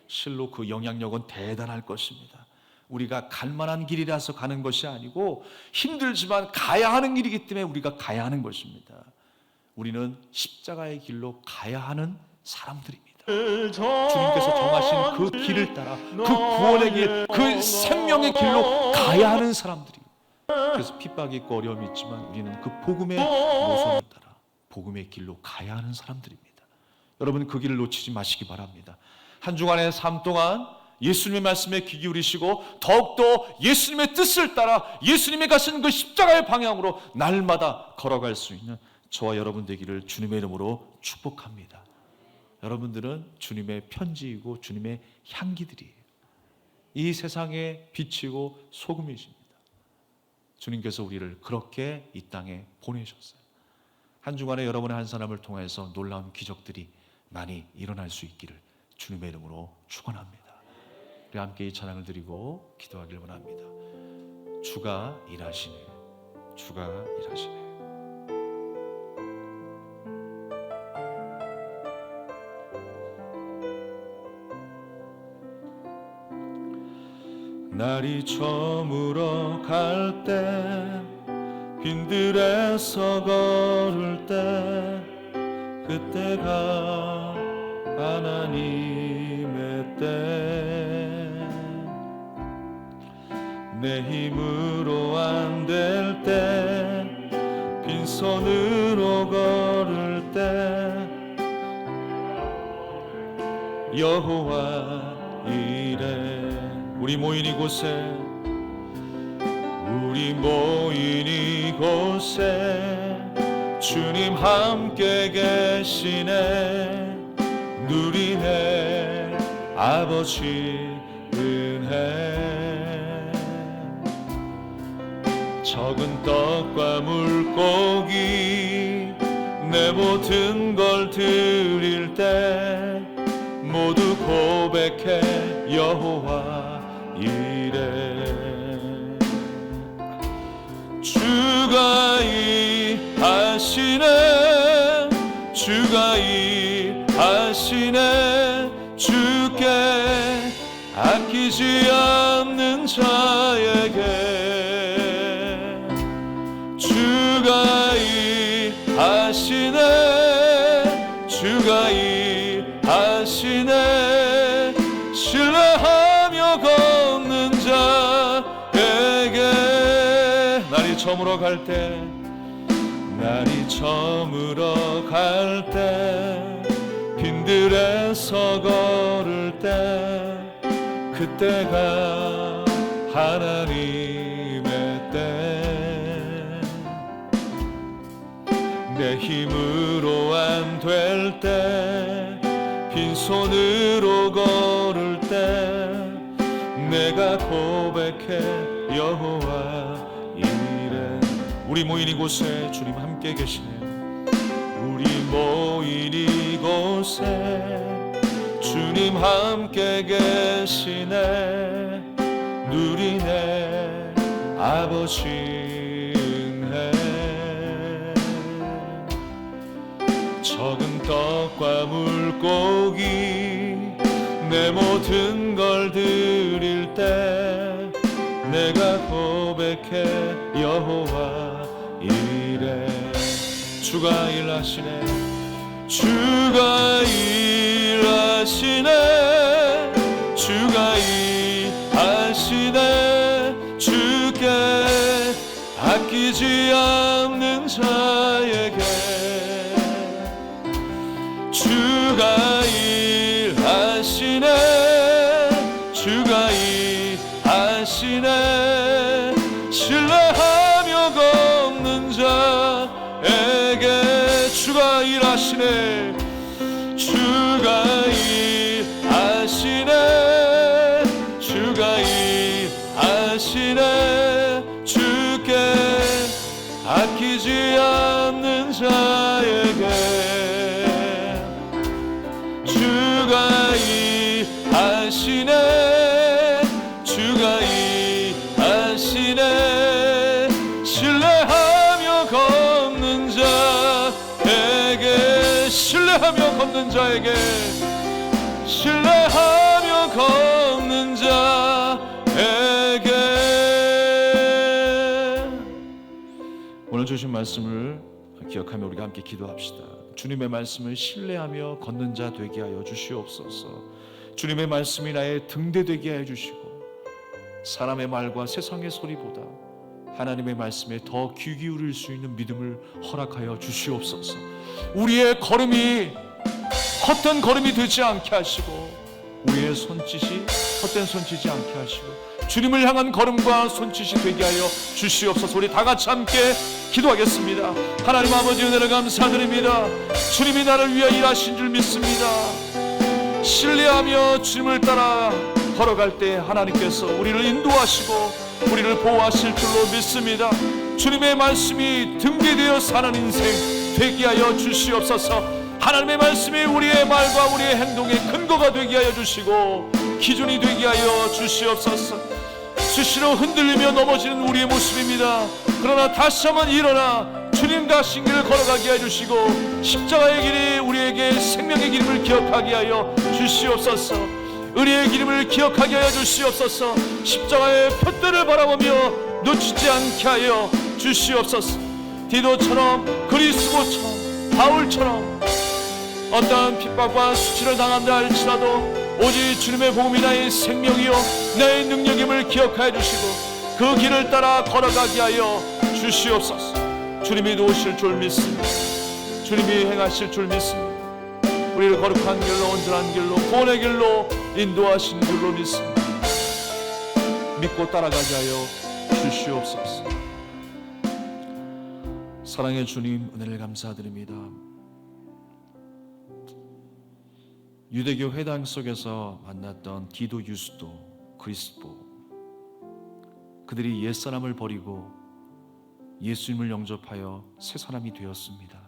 실로 그 영향력은 대단할 것입니다. 우리가 갈 만한 길이라서 가는 것이 아니고 힘들지만 가야 하는 길이기 때문에 우리가 가야 하는 것입니다. 우리는 십자가의 길로 가야 하는 사람들입니다. 주님께서 정하신 그 길을 따라 그 구원의 길, 그 생명의 길로 가야 하는 사람들이. 그래서 핍박이 있고 어려움이 있지만 우리는 그 복음의 노선을 따라 복음의 길로 가야 하는 사람들입니다. 여러분 그 길을 놓치지 마시기 바랍니다. 한 주간의 삶 동안 예수님의 말씀에 귀 기울이시고 더욱더 예수님의 뜻을 따라 예수님이 가신 그 십자가의 방향으로 날마다 걸어갈 수 있는 저와 여러분 되기를 주님의 이름으로 축복합니다. 여러분들은 주님의 편지이고 주님의 향기들이에요. 이 세상의 빛이고 소금이십니다. 주님께서 우리를 그렇게 이 땅에 보내셨어요. 한 주간에 여러분의 한 사람을 통해서 놀라운 기적들이 많이 일어날 수 있기를 주님의 이름으로 축원합니다. 우리 함께 이 찬양을 드리고 기도하길 원합니다. 주가 일하시네, 주가 일하시네. 날이 저물어 갈 때 빈들에서 걸을 때 그때가 하나님의 때 내 힘으로 안 될 때 빈손으로 걸을 때 여호와 이래 우리 모인 이곳에 주님 함께 계시네 누리네 아버지 은혜 적은 떡과 물고기 내 모든 걸 드릴 때 모두 고백해 여호와 이래 주가 일하시네 주가 일하시네 주께 아끼지 않는 자에게 주가 일하시네, 주가 일하시네. 신뢰하며 걷는 자에게 날이 저물어 갈 때, 날이 저물어 갈 때, 빈들에서 걸을 때, 그때가 하나님의 때. 내 힘으로 안 될 때, 빈손으로 걸을 때, 내가 고백해 여호와 이래. 우리 모인 이곳에 주님 함께 계시네. 우리 모인 이곳에 주님 함께 계시네. 누리네 아버지네. 적은 떡과 물고기 내 모든 걸 드릴 때, 내가 고백해 여호와 이래. 주가 일하시네, 주가 일하시네, 주가 일하시네. 주께 아끼지 않는 자에게 주가 일하시네, 주가 일하시네. 신뢰하며 걷는 자에게 주가 일하시네, 주가 일하시네, 주가 일하시네. 주께 아끼지 않는 자에게 주가 일하시네, 주가 일하시네. 신뢰하며 걷는 자에게, 신뢰하며 걷는 자에게, 신뢰하며 걷는 자에게. 오늘 주신 말씀을 기억하며 우리가 함께 기도합시다. 주님의 말씀을 신뢰하며 걷는 자 되게 하여 주시옵소서. 주님의 말씀이 나의 등대 되게 하여 주시고, 사람의 말과 세상의 소리보다 하나님의 말씀에 더 귀 기울일 수 있는 믿음을 허락하여 주시옵소서. 우리의 걸음이 헛된 걸음이 되지 않게 하시고, 우리의 손짓이 헛된 손짓이 않게 하시고, 주님을 향한 걸음과 손짓이 되게 하여 주시옵소서. 우리 다 같이 함께 기도하겠습니다. 하나님 아버지, 은혜를 감사드립니다. 주님이 나를 위해 일하신 줄 믿습니다. 신뢰하며 주님을 따라 걸어갈 때 하나님께서 우리를 인도하시고 우리를 보호하실 줄로 믿습니다. 주님의 말씀이 등대되어 사는 인생 되게 하여 주시옵소서. 하나님의 말씀이 우리의 말과 우리의 행동의 근거가 되게 하여 주시고 기준이 되게 하여 주시옵소서. 수시로 흔들리며 넘어지는 우리의 모습입니다. 그러나 다시 한번 일어나 주님 가신 길을 걸어가게 해주시고, 십자가의 길이 우리에게 생명의 기름을 기억하게 하여 주시옵소서. 의리의 기름을 기억하게 하여 주시옵소서. 십자가의 표대를 바라보며 놓치지 않게 하여 주시옵소서. 디도처럼, 그리스도처럼, 바울처럼 어떠한 핍박과 수치를 당한다 할지라도 오직 주님의 복음이 나의 생명이요 나의 능력임을 기억하여 주시고 그 길을 따라 걸어가게 하여 주시옵소서. 주님이 도우실 줄 믿습니다. 주님이 행하실 줄 믿습니다. 우리를 거룩한 길로, 온전한 길로, 구원의 길로 인도하신 줄로 믿습니다. 믿고 따라가게 하여 주시옵소서. 사랑의 주님, 은혜를 감사드립니다. 유대교 회당 속에서 만났던 디도, 유스도, 그리스도, 그들이 옛사람을 버리고 예수님을 영접하여 새 사람이 되었습니다.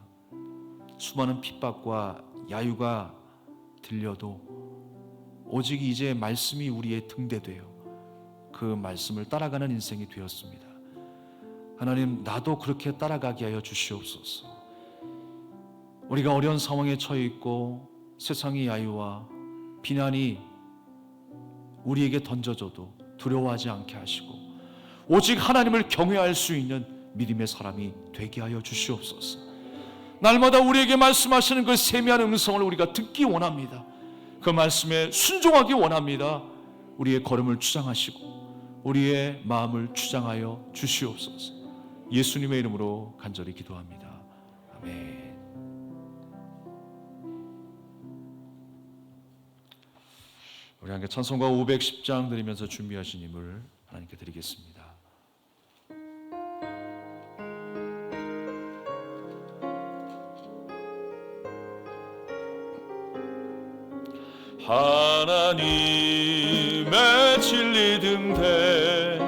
수많은 핍박과 야유가 들려도 오직 이제 말씀이 우리의 등대되어 그 말씀을 따라가는 인생이 되었습니다. 하나님, 나도 그렇게 따라가게 하여 주시옵소서. 우리가 어려운 상황에 처해 있고 세상의 야유와 비난이 우리에게 던져줘도 두려워하지 않게 하시고 오직 하나님을 경외할 수 있는 믿음의 사람이 되게 하여 주시옵소서. 날마다 우리에게 말씀하시는 그 세미한 음성을 우리가 듣기 원합니다. 그 말씀에 순종하기 원합니다. 우리의 걸음을 주장하시고 우리의 마음을 주장하여 주시옵소서. 예수님의 이름으로 간절히 기도합니다. 아멘. 우리 함께 찬송가 510장 드리면서 준비하신 힘을 하나님께 드리겠습니다. 하나님의 진리 등대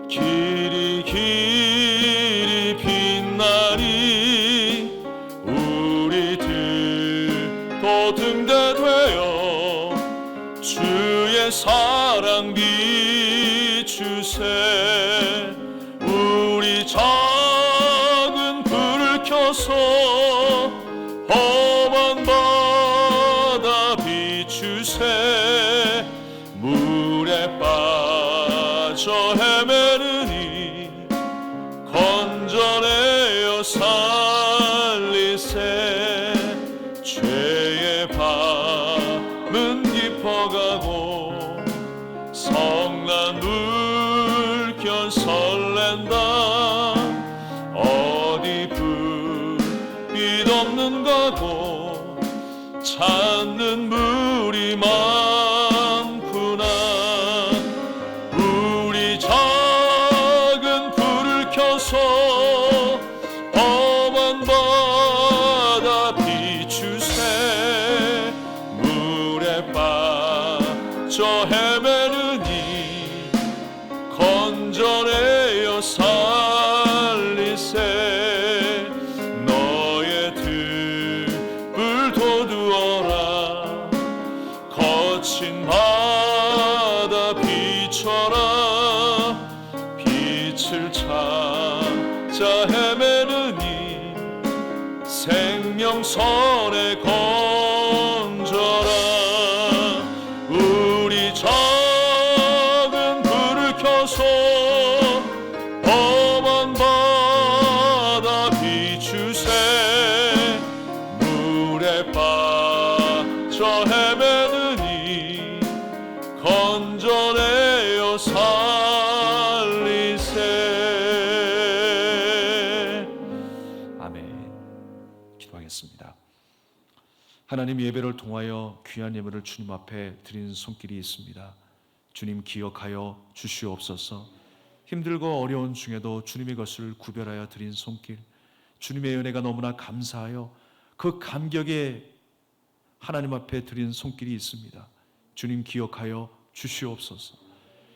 길이 길이 빛나니 우리들도 등대되어 주의 사랑 비추세. 우리 작은 불을 켜서 험한 바다 비추세. 물에 빠져 헤매느니 건져내어 살리세. 죄의 밤은 깊어가고 성난 물결 설렌다. 어디 불빛 없는 가고 찾는 물이 많구나. 우리 작은 불을 켜서 험한 바다 비추세. 물에 빠져 헤매느니 건져내어 살리세. 너의 등불 돋우어라. 거친 바다 비춰라. 빛을 찾아 헤매느니 생명선에 건져라. 우리 작은 불을 켜서 험한 바다 비추세. 물에 빠져 헤매느니 건져내어 살리세. 아멘. 기도하겠습니다. 하나님, 예배를 통하여 귀한 예물을 주님 앞에 드린 손길이 있습니다. 주님 기억하여 주시옵소서. 힘들고 어려운 중에도 주님의 것을 구별하여 드린 손길, 주님의 은혜가 너무나 감사하여 그 감격에 하나님 앞에 드린 손길이 있습니다. 주님 기억하여 주시옵소서.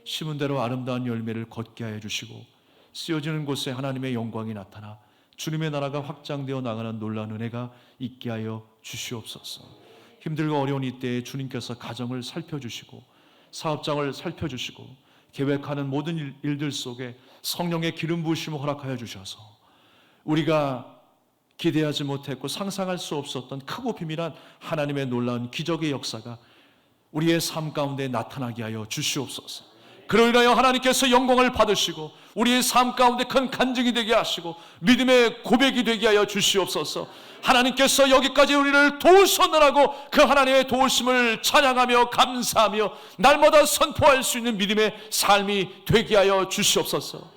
심은 대로 아름다운 열매를 걷게 하여 주시고 쓰여지는 곳에 하나님의 영광이 나타나 주님의 나라가 확장되어 나가는 놀라운 은혜가 있게 하여 주시옵소서. 힘들고 어려운 이때에 주님께서 가정을 살펴주시고 사업장을 살펴주시고 계획하는 모든 일들 속에 성령의 기름 부으심을 허락하여 주셔서 우리가 기대하지 못했고 상상할 수 없었던 크고 비밀한 하나님의 놀라운 기적의 역사가 우리의 삶 가운데 나타나게 하여 주시옵소서. 그로 인하여 하나님께서 영광을 받으시고 우리의 삶 가운데 큰 간증이 되게 하시고 믿음의 고백이 되게 하여 주시옵소서. 하나님께서 여기까지 우리를 도우셨느라고 그 하나님의 도우심을 찬양하며 감사하며 날마다 선포할 수 있는 믿음의 삶이 되게 하여 주시옵소서.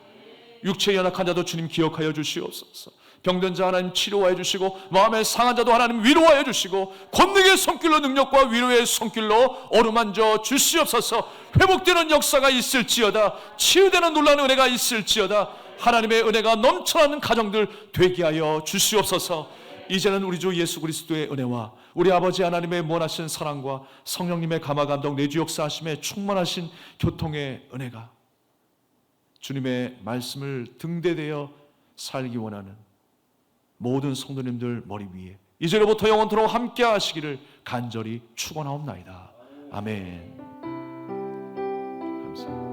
육체에 연약한 자도 주님 기억하여 주시옵소서. 병든 자 하나님 치료하여 주시고 마음에 상한 자도 하나님 위로하여 주시고 권능의 손길로 능력과 위로의 손길로 어루만져 주시옵소서. 회복되는 역사가 있을지어다. 치유되는 놀라운 은혜가 있을지어다. 하나님의 은혜가 넘쳐나는 가정들 되게 하여 주시옵소서. 이제는 우리 주 예수 그리스도의 은혜와 우리 아버지 하나님의 무한하신 사랑과 성령님의 감화 감동 내주 역사하심에 충만하신 교통의 은혜가 주님의 말씀을 등대되어 살기 원하는 모든 성도님들 머리 위에 이제로부터 영원토록 함께 하시기를 간절히 축원하옵나이다. 아멘. 감사합니다.